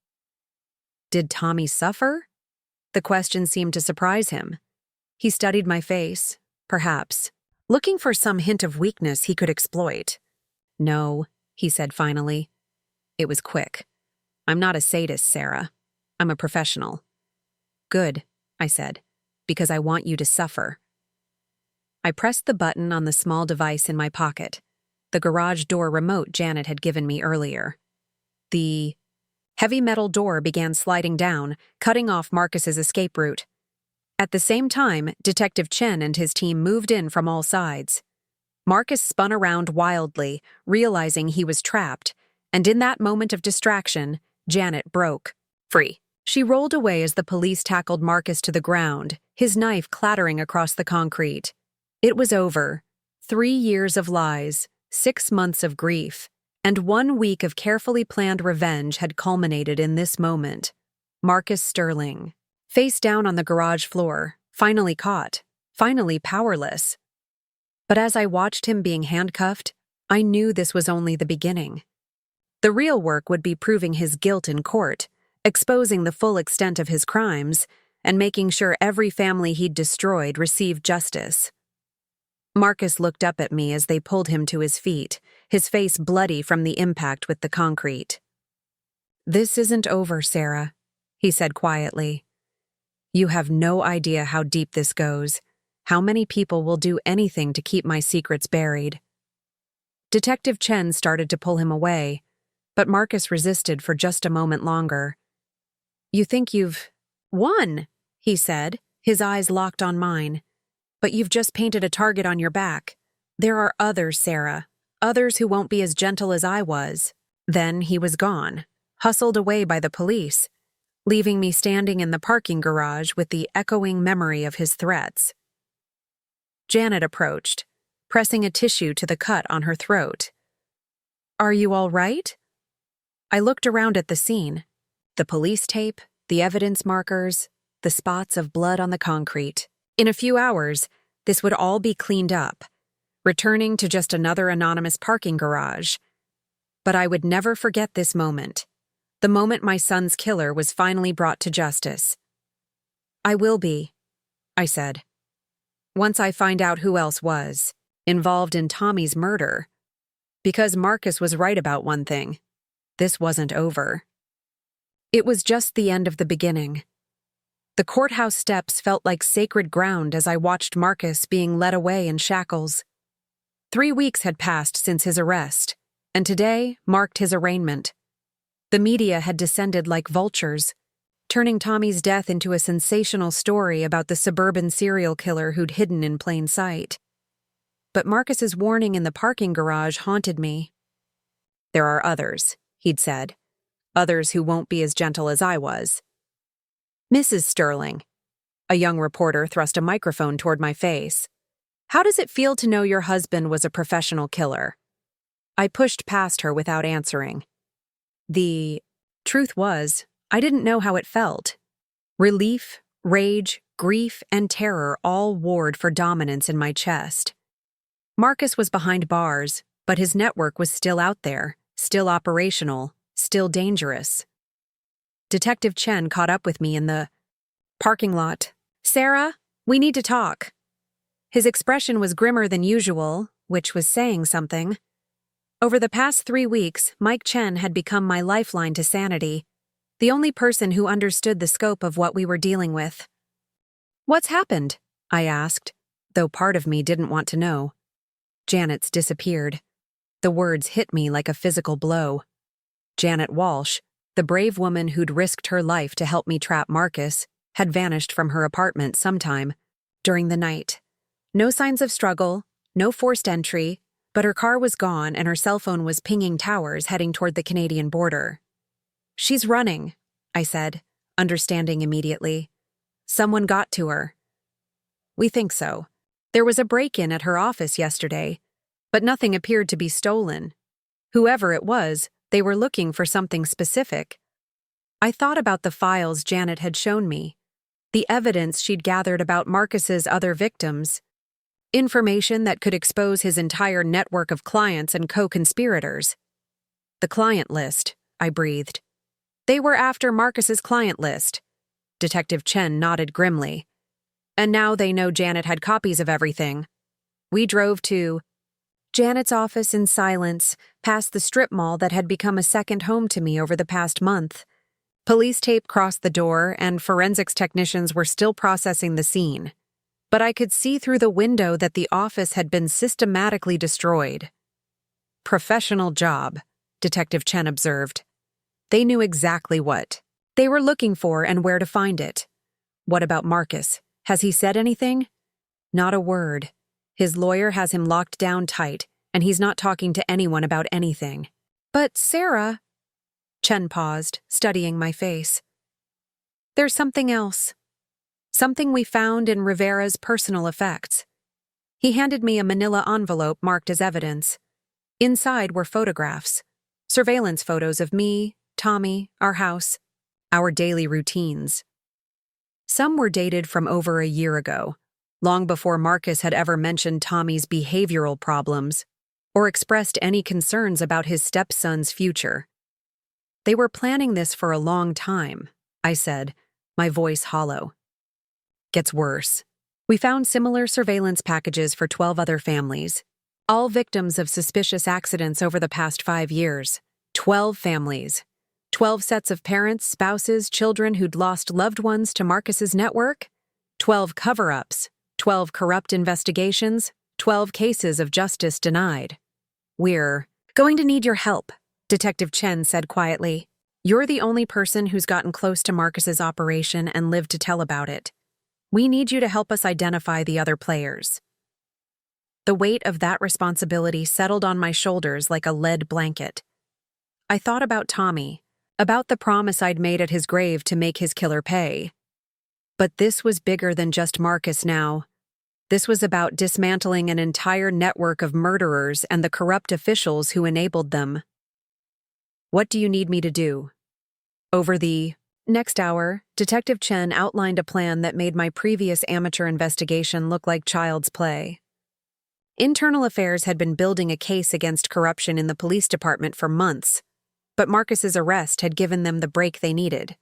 Did Tommy suffer?" The question seemed to surprise him. He studied my face, perhaps, looking for some hint of weakness he could exploit. "No," he said finally. "It was quick. I'm not a sadist, Sarah. I'm a professional." "Good," I said, "because I want you to suffer." I pressed the button on the small device in my pocket, the garage door remote Janet had given me earlier. The heavy metal door began sliding down, cutting off Marcus's escape route. At the same time, Detective Chen and his team moved in from all sides. Marcus spun around wildly, realizing he was trapped, and in that moment of distraction, Janet broke free. She rolled away as the police tackled Marcus to the ground, his knife clattering across the concrete. It was over. 3 years of lies, 6 months of grief, and 1 week of carefully planned revenge had culminated in this moment. Marcus Sterling, face down on the garage floor, finally caught, finally powerless. But as I watched him being handcuffed, I knew this was only the beginning. The real work would be proving his guilt in court, exposing the full extent of his crimes, and making sure every family he'd destroyed received justice. Marcus looked up at me as they pulled him to his feet, his face bloody from the impact with the concrete. "This isn't over, Sarah," he said quietly. "You have no idea how deep this goes, how many people will do anything to keep my secrets buried." Detective Chen started to pull him away, but Marcus resisted for just a moment longer. "You think you've won," he said, his eyes locked on mine. "But you've just painted a target on your back. There are others, Sarah, others who won't be as gentle as I was." Then he was gone, hustled away by the police, leaving me standing in the parking garage with the echoing memory of his threats. Janet approached, pressing a tissue to the cut on her throat. "Are you all right?" I looked around at the scene. The police tape, the evidence markers, the spots of blood on the concrete. In a few hours, this would all be cleaned up, returning to just another anonymous parking garage. But I would never forget this moment, the moment my son's killer was finally brought to justice. "I will be," I said. "Once I find out who else was involved in Tommy's murder." Because Marcus was right about one thing. This wasn't over. It was just the end of the beginning. The courthouse steps felt like sacred ground as I watched Marcus being led away in shackles. 3 weeks had passed since his arrest, and today marked his arraignment. The media had descended like vultures, turning Tommy's death into a sensational story about the suburban serial killer who'd hidden in plain sight. But Marcus's warning in the parking garage haunted me. "There are others," he'd said. "Others who won't be as gentle as I was." "Mrs. Sterling," a young reporter thrust a microphone toward my face. "How does it feel to know your husband was a professional killer?" I pushed past her without answering. The truth was, I didn't know how it felt. Relief, rage, grief, and terror all warred for dominance in my chest. Marcus was behind bars, but his network was still out there, still operational, still dangerous. Detective Chen caught up with me in the parking lot. "Sarah, we need to talk." His expression was grimmer than usual, which was saying something. Over the past 3 weeks, Mike Chen had become my lifeline to sanity, the only person who understood the scope of what we were dealing with. "What's happened?" I asked, though part of me didn't want to know. Janet's disappeared. The words hit me like a physical blow. Janet Walsh, the brave woman who'd risked her life to help me trap Marcus, had vanished from her apartment sometime during the night. No signs of struggle, no forced entry, but her car was gone and her cell phone was pinging towers heading toward the Canadian border. "She's running," I said, understanding immediately. "Someone got to her." "We think so. There was a break-in at her office yesterday, but nothing appeared to be stolen. Whoever it was, they were looking for something specific." I thought about the files Janet had shown me, the evidence she'd gathered about Marcus's other victims, information that could expose his entire network of clients and co-conspirators. "The client list," I breathed. "They were after Marcus's client list." Detective Chen nodded grimly. "And now they know Janet had copies of everything." We drove to Janet's office in silence, past the strip mall that had become a second home to me over the past month. Police tape crossed the door, and forensics technicians were still processing the scene. But I could see through the window that the office had been systematically destroyed. "Professional job," Detective Chen observed. "They knew exactly what they were looking for and where to find it." "What about Marcus? Has he said anything?" "Not a word. His lawyer has him locked down tight, and he's not talking to anyone about anything." "But Sarah—" Chen paused, studying my face. "There's something else. Something we found in Rivera's personal effects." He handed me a manila envelope marked as evidence. Inside were photographs, surveillance photos of me, Tommy, our house, our daily routines. Some were dated from over a year ago, long before Marcus had ever mentioned Tommy's behavioral problems or expressed any concerns about his stepson's future. "They were planning this for a long time," I said, my voice hollow. "Gets worse. We found similar surveillance packages for 12 other families, all victims of suspicious accidents over the past 5 years. 12 families. 12 sets of parents, spouses, children who'd lost loved ones to Marcus's network. 12 cover-ups. 12 corrupt investigations. 12 cases of justice denied. We're going to need your help," Detective Chen said quietly. "You're the only person who's gotten close to Marcus's operation and lived to tell about it. We need you to help us identify the other players." The weight of that responsibility settled on my shoulders like a lead blanket. I thought about Tommy, about the promise I'd made at his grave to make his killer pay. But this was bigger than just Marcus now. This was about dismantling an entire network of murderers and the corrupt officials who enabled them. What do you need me to do? Over the next hour, Detective Chen outlined a plan that made my previous amateur investigation look like child's play. Internal Affairs had been building a case against corruption in the police department for months, but Marcus's arrest had given them the break they needed.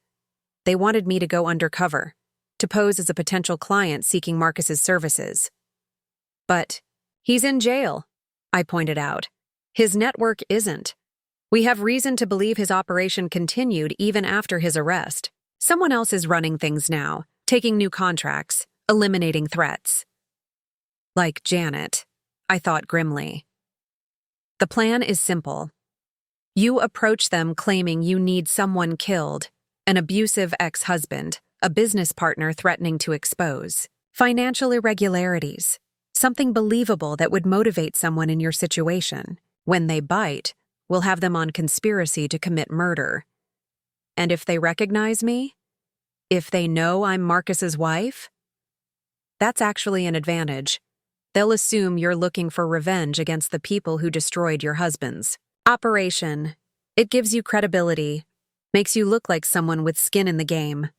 They wanted me to go undercover, to pose as a potential client seeking Marcus's services. But he's in jail, I pointed out. His network isn't. We have reason to believe his operation continued even after his arrest. Someone else is running things now, taking new contracts, eliminating threats. Like Janet, I thought grimly. The plan is simple. You approach them claiming you need someone killed, an abusive ex-husband, a business partner threatening to expose, financial irregularities, something believable that would motivate someone in your situation. When they bite, we'll have them on conspiracy to commit murder. And if they recognize me, if they know I'm Marcus's wife, that's actually an advantage. They'll assume you're looking for revenge against the people who destroyed your husbands. Operation. It gives you credibility, makes you look like someone with skin in the game.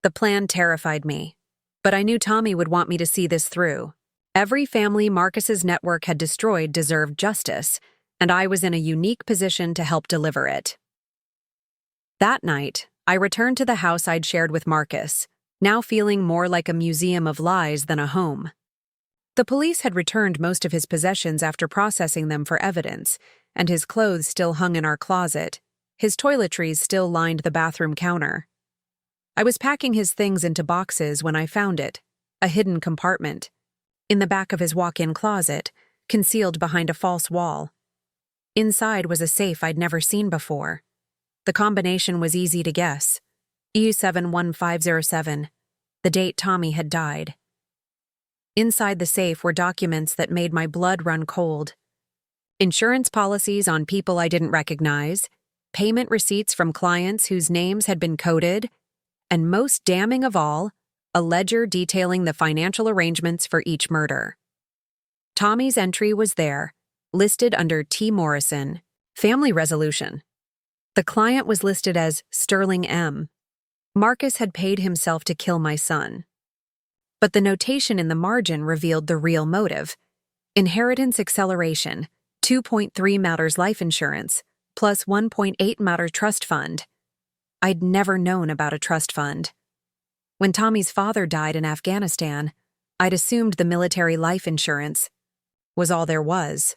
The plan terrified me, but I knew Tommy would want me to see this through. Every family Marcus's network had destroyed deserved justice, and I was in a unique position to help deliver it. That night, I returned to the house I'd shared with Marcus, now feeling more like a museum of lies than a home. The police had returned most of his possessions after processing them for evidence, and his clothes still hung in our closet. His toiletries still lined the bathroom counter. I was packing his things into boxes when I found it, a hidden compartment, in the back of his walk-in closet, concealed behind a false wall. Inside was a safe I'd never seen before. The combination was easy to guess. EU71507, the date Tommy had died. Inside the safe were documents that made my blood run cold. Insurance policies on people I didn't recognize, payment receipts from clients whose names had been coded, and most damning of all, a ledger detailing the financial arrangements for each murder. Tommy's entry was there, listed under T. Morrison, Family Resolution. The client was listed as Sterling M. Marcus had paid himself to kill my son. But the notation in the margin revealed the real motive. Inheritance acceleration, 2.3 matters life insurance, plus 1.8 matter trust fund. I'd never known about a trust fund. When Tommy's father died in Afghanistan, I'd assumed the military life insurance was all there was.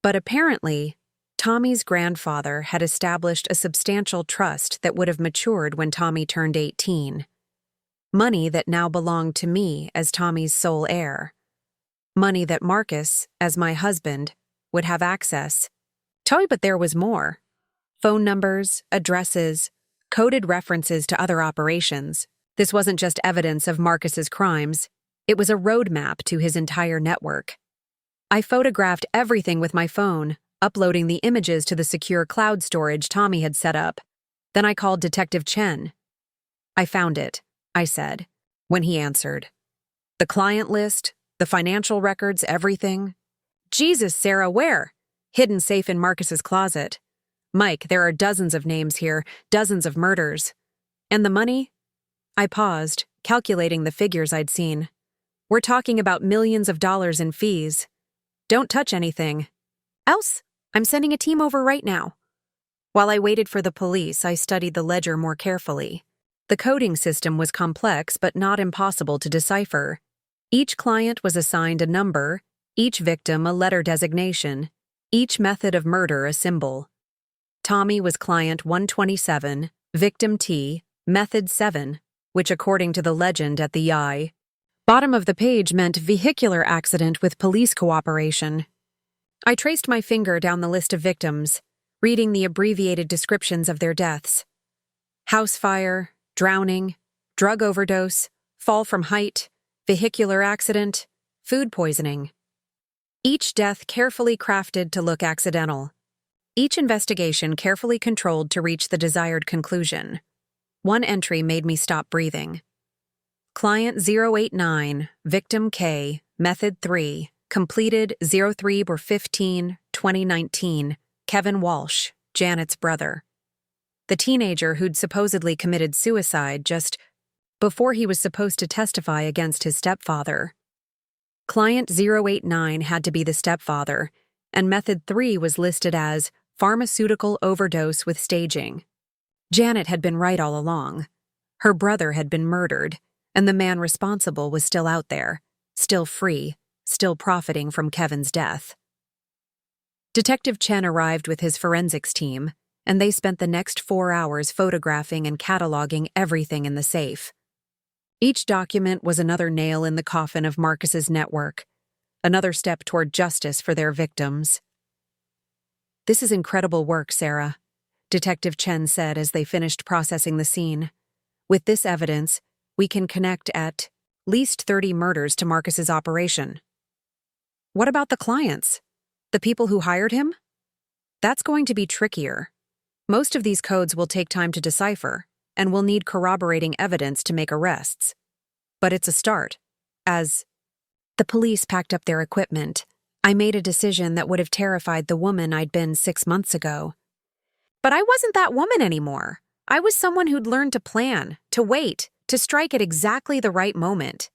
But apparently, Tommy's grandfather had established a substantial trust that would have matured when Tommy turned 18. Money that now belonged to me as Tommy's sole heir. Money that Marcus, as my husband, would have access. But there was more. Phone numbers, addresses, coded references to other operations. This wasn't just evidence of Marcus's crimes. It was a roadmap to his entire network. I photographed everything with my phone, uploading the images to the secure cloud storage Tommy had set up. Then I called Detective Chen. I found it, I said, when he answered. The client list, the financial records, everything. Jesus, Sarah, where? Hidden safe in Marcus's closet. Mike, there are dozens of names here, dozens of murders. And the money? I paused, calculating the figures I'd seen. We're talking about millions of dollars in fees. Don't touch anything. Else, I'm sending a team over right now. While I waited for the police, I studied the ledger more carefully. The coding system was complex but not impossible to decipher. Each client was assigned a number, each victim a letter designation, each method of murder a symbol. Tommy was client 127, victim T, method 7, which according to the legend at the bottom of the page meant vehicular accident with police cooperation. I traced my finger down the list of victims, reading the abbreviated descriptions of their deaths. House fire, drowning, drug overdose, fall from height, vehicular accident, food poisoning. Each death carefully crafted to look accidental. Each investigation carefully controlled to reach the desired conclusion. One entry made me stop breathing. Client 089, Victim K, Method 3, completed 03/15/2019, Kevin Walsh, Janet's brother. The teenager who'd supposedly committed suicide just before he was supposed to testify against his stepfather. Client 089 had to be the stepfather, and Method 3 was listed as pharmaceutical overdose with staging. Janet had been right all along. Her brother had been murdered, and the man responsible was still out there, still free, still profiting from Kevin's death. Detective Chen arrived with his forensics team, and they spent the next 4 hours photographing and cataloging everything in the safe. Each document was another nail in the coffin of Marcus's network, another step toward justice for their victims. "This is incredible work, Sarah," Detective Chen said as they finished processing the scene. "With this evidence, we can connect at least 30 murders to Marcus's operation." "What about the clients? The people who hired him?" "That's going to be trickier. Most of these codes will take time to decipher, and we'll need corroborating evidence to make arrests. But it's a start. As the police packed up their equipment, I made a decision that would have terrified the woman I'd been 6 months ago. But I wasn't that woman anymore. I was someone who'd learned to plan, to wait, to strike at exactly the right moment.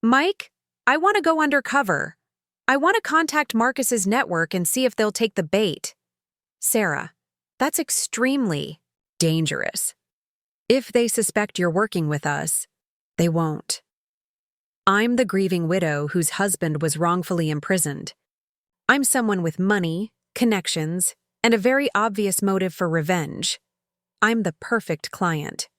Mike, I want to go undercover. I want to contact Marcus's network and see if they'll take the bait." "Sarah, that's extremely dangerous. If they suspect you're working with us, they won't. I'm the grieving widow whose husband was wrongfully imprisoned. I'm someone with money, connections, and a very obvious motive for revenge. I'm the perfect client."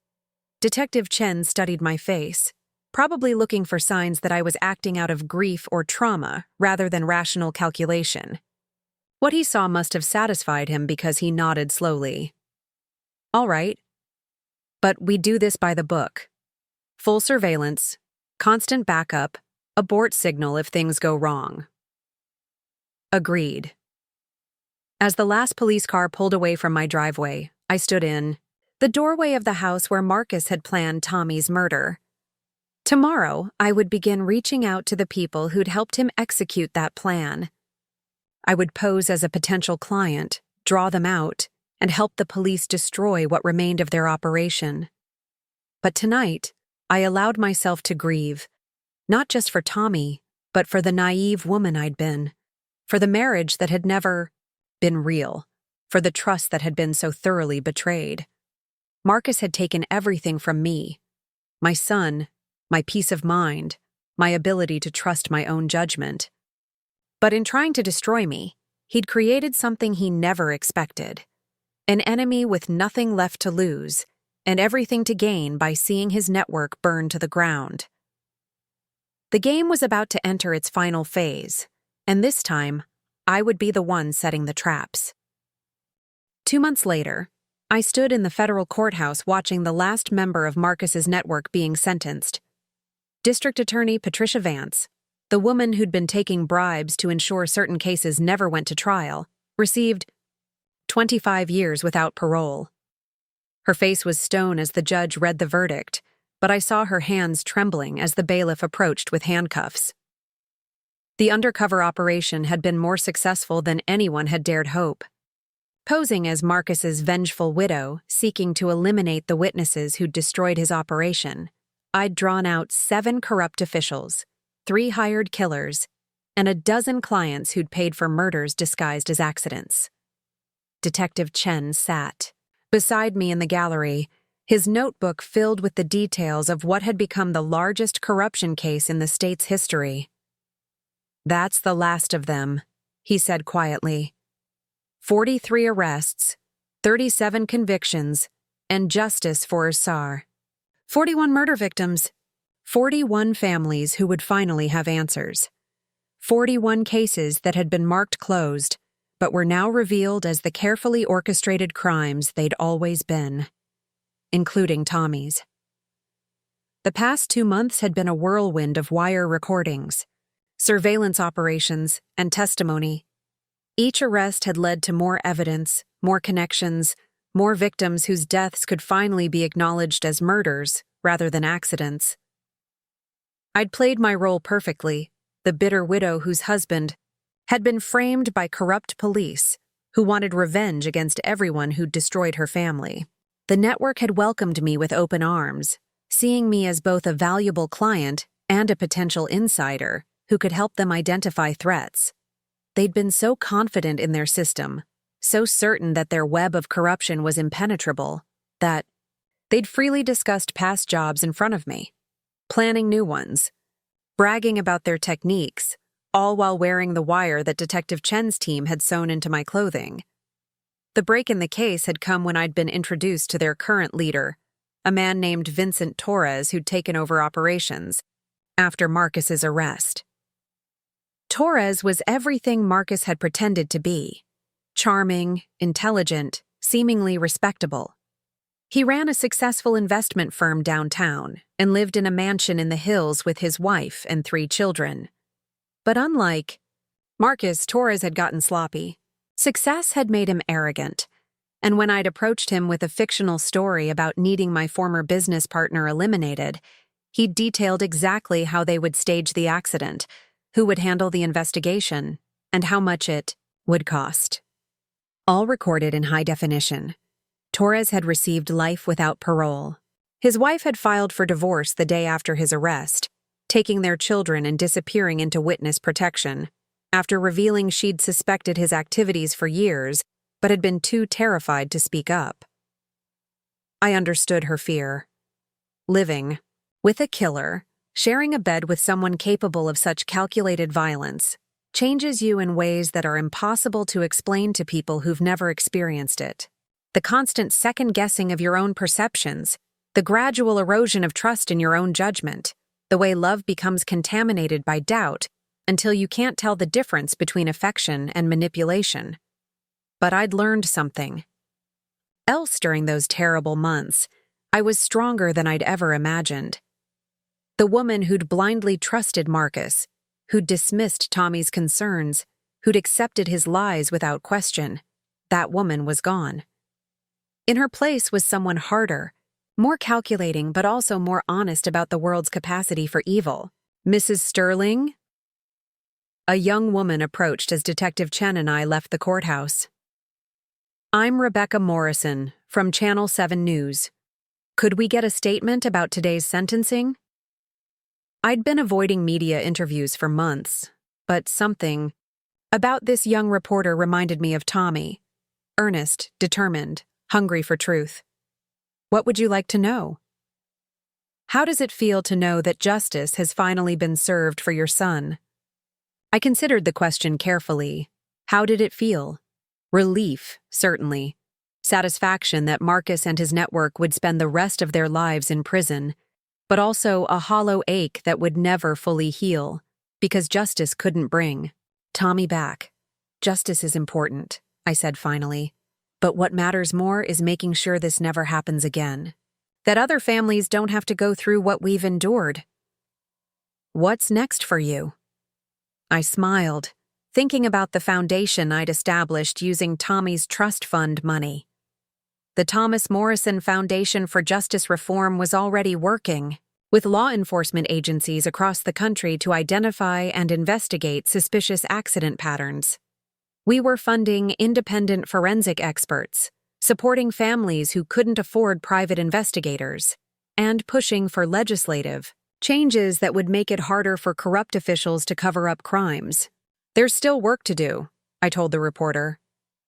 Detective Chen studied my face, probably looking for signs that I was acting out of grief or trauma rather than rational calculation. What he saw must have satisfied him because he nodded slowly. "All right. But we do this by the book. Full surveillance, constant backup, abort signal if things go wrong." Agreed. As the last police car pulled away from my driveway, I stood in the doorway of the house where Marcus had planned Tommy's murder. Tomorrow, I would begin reaching out to the people who'd helped him execute that plan. I would pose as a potential client, draw them out, and help the police destroy what remained of their operation. But tonight, I allowed myself to grieve, not just for Tommy, but for the naive woman I'd been, for the marriage that had never been real, for the trust that had been so thoroughly betrayed. Marcus had taken everything from me: my son, my peace of mind, my ability to trust my own judgment. But in trying to destroy me, he'd created something he never expected: an enemy with nothing left to lose and everything to gain by seeing his network burn to the ground. The game was about to enter its final phase, and this time, I would be the one setting the traps. 2 months later, I stood in the federal courthouse watching the last member of Marcus's network being sentenced. District Attorney Patricia Vance, the woman who'd been taking bribes to ensure certain cases never went to trial, received 25 years without parole. Her face was stone as the judge read the verdict, but I saw her hands trembling as the bailiff approached with handcuffs. The undercover operation had been more successful than anyone had dared hope. Posing as Marcus's vengeful widow, seeking to eliminate the witnesses who'd destroyed his operation, I'd drawn out 7 corrupt officials, 3 hired killers, and a dozen clients who'd paid for murders disguised as accidents. Detective Chen sat beside me in the gallery, his notebook filled with the details of what had become the largest corruption case in the state's history. "That's the last of them," he said quietly. 43 arrests, 37 convictions, and justice for Isar. 41 murder victims, 41 families who would finally have answers. 41 cases that had been marked closed, but were now revealed as the carefully orchestrated crimes they'd always been, including Tommy's. The past 2 months had been a whirlwind of wire recordings, surveillance operations, and testimony. Each arrest had led to more evidence, more connections, more victims whose deaths could finally be acknowledged as murders rather than accidents. I'd played my role perfectly, the bitter widow whose husband had been framed by corrupt police who wanted revenge against everyone who'd destroyed her family. The network had welcomed me with open arms, seeing me as both a valuable client and a potential insider who could help them identify threats. They'd been so confident in their system, so certain that their web of corruption was impenetrable, that they'd freely discussed past jobs in front of me, planning new ones, bragging about their techniques, all while wearing the wire that Detective Chen's team had sewn into my clothing. The break in the case had come when I'd been introduced to their current leader, a man named Vincent Torres who'd taken over operations after Marcus's arrest. Torres was everything Marcus had pretended to be: charming, intelligent, seemingly respectable. He ran a successful investment firm downtown and lived in a mansion in the hills with his wife and 3 children. But unlike Marcus, Torres had gotten sloppy. Success had made him arrogant, and when I'd approached him with a fictional story about needing my former business partner eliminated, he'd detailed exactly how they would stage the accident, who would handle the investigation, and how much it would cost. All recorded in high definition. Torres had received life without parole. His wife had filed for divorce the day after his arrest, taking their children and disappearing into witness protection, after revealing she'd suspected his activities for years, but had been too terrified to speak up. I understood her fear. Living with a killer, sharing a bed with someone capable of such calculated violence, changes you in ways that are impossible to explain to people who've never experienced it. The constant second-guessing of your own perceptions, the gradual erosion of trust in your own judgment, the way love becomes contaminated by doubt until you can't tell the difference between affection and manipulation. But I'd learned something else during those terrible months. I was stronger than I'd ever imagined. The woman who'd blindly trusted Marcus, who'd dismissed Tommy's concerns, who'd accepted his lies without question, that woman was gone. In her place was someone harder, more calculating but also more honest about the world's capacity for evil. Mrs. Sterling? A young woman approached as Detective Chen and I left the courthouse. I'm Rebecca Morrison, from Channel 7 News. Could we get a statement about today's sentencing? I'd been avoiding media interviews for months, but something about this young reporter reminded me of Tommy. Earnest, determined, hungry for truth. What would you like to know? How does it feel to know that justice has finally been served for your son? I considered the question carefully. How did it feel? Relief, certainly. Satisfaction that Marcus and his network would spend the rest of their lives in prison, but also a hollow ache that would never fully heal, because justice couldn't bring Tommy back. Justice is important, I said finally. But what matters more is making sure this never happens again. That other families don't have to go through what we've endured. What's next for you? I smiled, thinking about the foundation I'd established using Tommy's trust fund money. The Thomas Morrison Foundation for Justice Reform was already working with law enforcement agencies across the country to identify and investigate suspicious accident patterns. We were funding independent forensic experts, supporting families who couldn't afford private investigators, and pushing for legislative changes that would make it harder for corrupt officials to cover up crimes. There's still work to do, I told the reporter.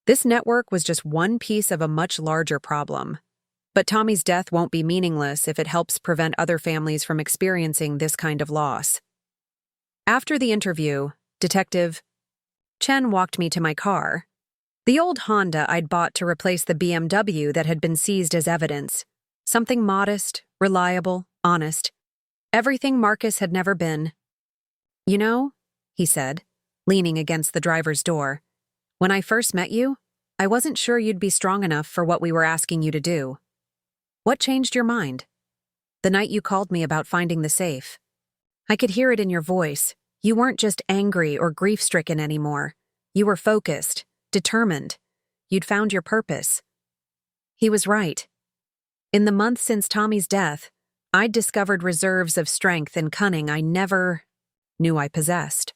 This network was just one piece of a much larger problem. But Tommy's death won't be meaningless if it helps prevent other families from experiencing this kind of loss. After the interview, Detective Chen walked me to my car. The old Honda I'd bought to replace the BMW that had been seized as evidence. Something modest, reliable, honest. Everything Marcus had never been. You know, he said, leaning against the driver's door, when I first met you, I wasn't sure you'd be strong enough for what we were asking you to do. What changed your mind? The night you called me about finding the safe. I could hear it in your voice. You weren't just angry or grief-stricken anymore. You were focused, determined. You'd found your purpose. He was right. In the month since Tommy's death, I'd discovered reserves of strength and cunning I never knew I possessed.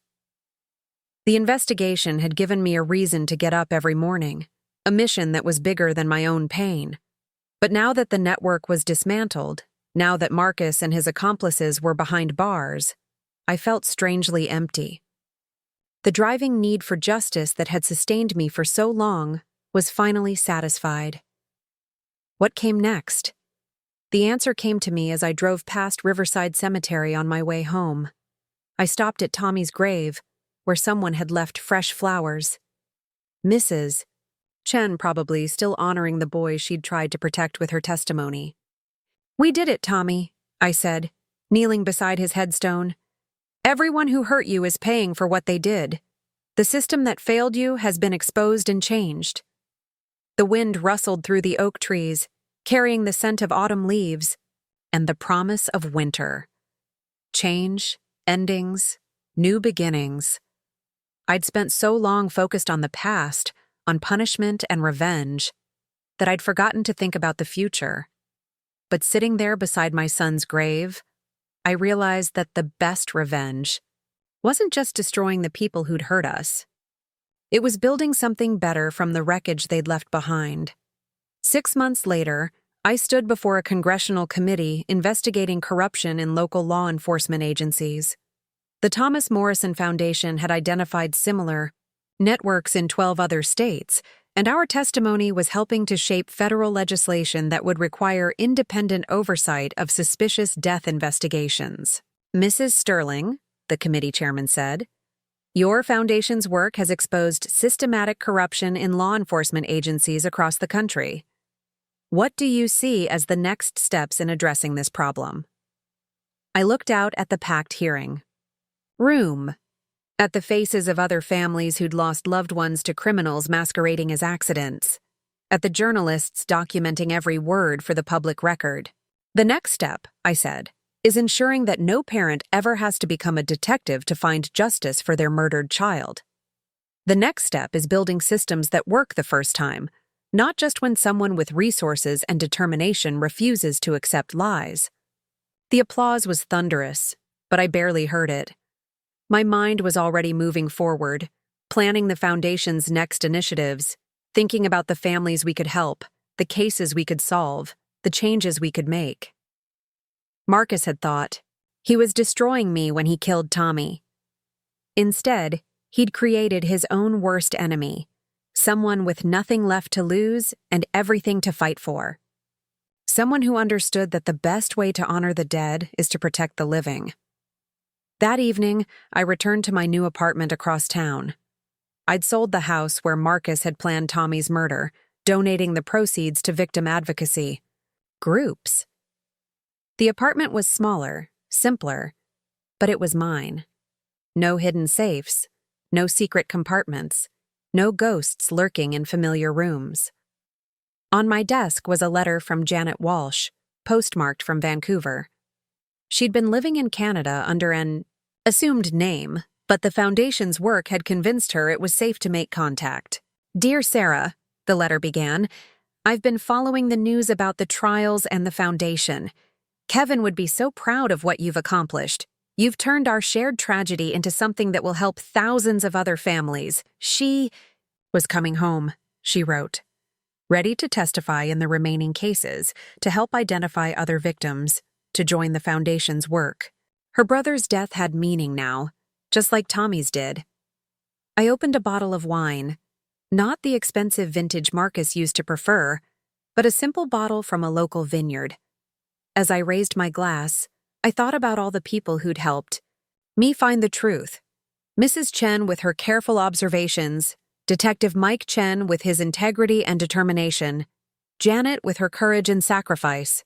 The investigation had given me a reason to get up every morning, a mission that was bigger than my own pain. But now that the network was dismantled, now that Marcus and his accomplices were behind bars, I felt strangely empty. The driving need for justice that had sustained me for so long was finally satisfied. What came next? The answer came to me as I drove past Riverside Cemetery on my way home. I stopped at Tommy's grave, where someone had left fresh flowers. Mrs. Chen probably still honoring the boy she'd tried to protect with her testimony. "We did it, Tommy," I said, kneeling beside his headstone. "Everyone who hurt you is paying for what they did. The system that failed you has been exposed and changed." The wind rustled through the oak trees, carrying the scent of autumn leaves and the promise of winter. Change, endings, new beginnings. I'd spent so long focused on the past, on punishment and revenge, that I'd forgotten to think about the future. But sitting there beside my son's grave, I realized that the best revenge wasn't just destroying the people who'd hurt us. It was building something better from the wreckage they'd left behind. 6 months later, I stood before a congressional committee investigating corruption in local law enforcement agencies. The Thomas Morrison Foundation had identified similar networks in 12 other states, and our testimony was helping to shape federal legislation that would require independent oversight of suspicious death investigations. "Mrs. Sterling," the committee chairman said, "your foundation's work has exposed systematic corruption in law enforcement agencies across the country. What do you see as the next steps in addressing this problem?" I looked out at the packed hearing room, at the faces of other families who'd lost loved ones to criminals masquerading as accidents, at the journalists documenting every word for the public record. "The next step," I said, "is ensuring that no parent ever has to become a detective to find justice for their murdered child. The next step is building systems that work the first time, not just when someone with resources and determination refuses to accept lies." The applause was thunderous, but I barely heard it. My mind was already moving forward, planning the foundation's next initiatives, thinking about the families we could help, the cases we could solve, the changes we could make. Marcus had thought he was destroying me when he killed Tommy. Instead, he'd created his own worst enemy, someone with nothing left to lose and everything to fight for. Someone who understood that the best way to honor the dead is to protect the living. That evening, I returned to my new apartment across town. I'd sold the house where Marcus had planned Tommy's murder, donating the proceeds to victim advocacy groups. The apartment was smaller, simpler, but it was mine. No hidden safes, no secret compartments, no ghosts lurking in familiar rooms. On my desk was a letter from Janet Walsh, postmarked from Vancouver. She'd been living in Canada under an assumed name, but the foundation's work had convinced her it was safe to make contact. "Dear Sarah," the letter began, "I've been following the news about the trials and the foundation. Kevin would be so proud of what you've accomplished. You've turned our shared tragedy into something that will help thousands of other families. She was coming home," she wrote, "ready to testify in the remaining cases, to help identify other victims, to join the foundation's work." Her brother's death had meaning now, just like Tommy's did. I opened a bottle of wine, not the expensive vintage Marcus used to prefer, but a simple bottle from a local vineyard. As I raised my glass, I thought about all the people who'd helped me find the truth. Mrs. Chen with her careful observations, Detective Mike Chen with his integrity and determination, Janet with her courage and sacrifice,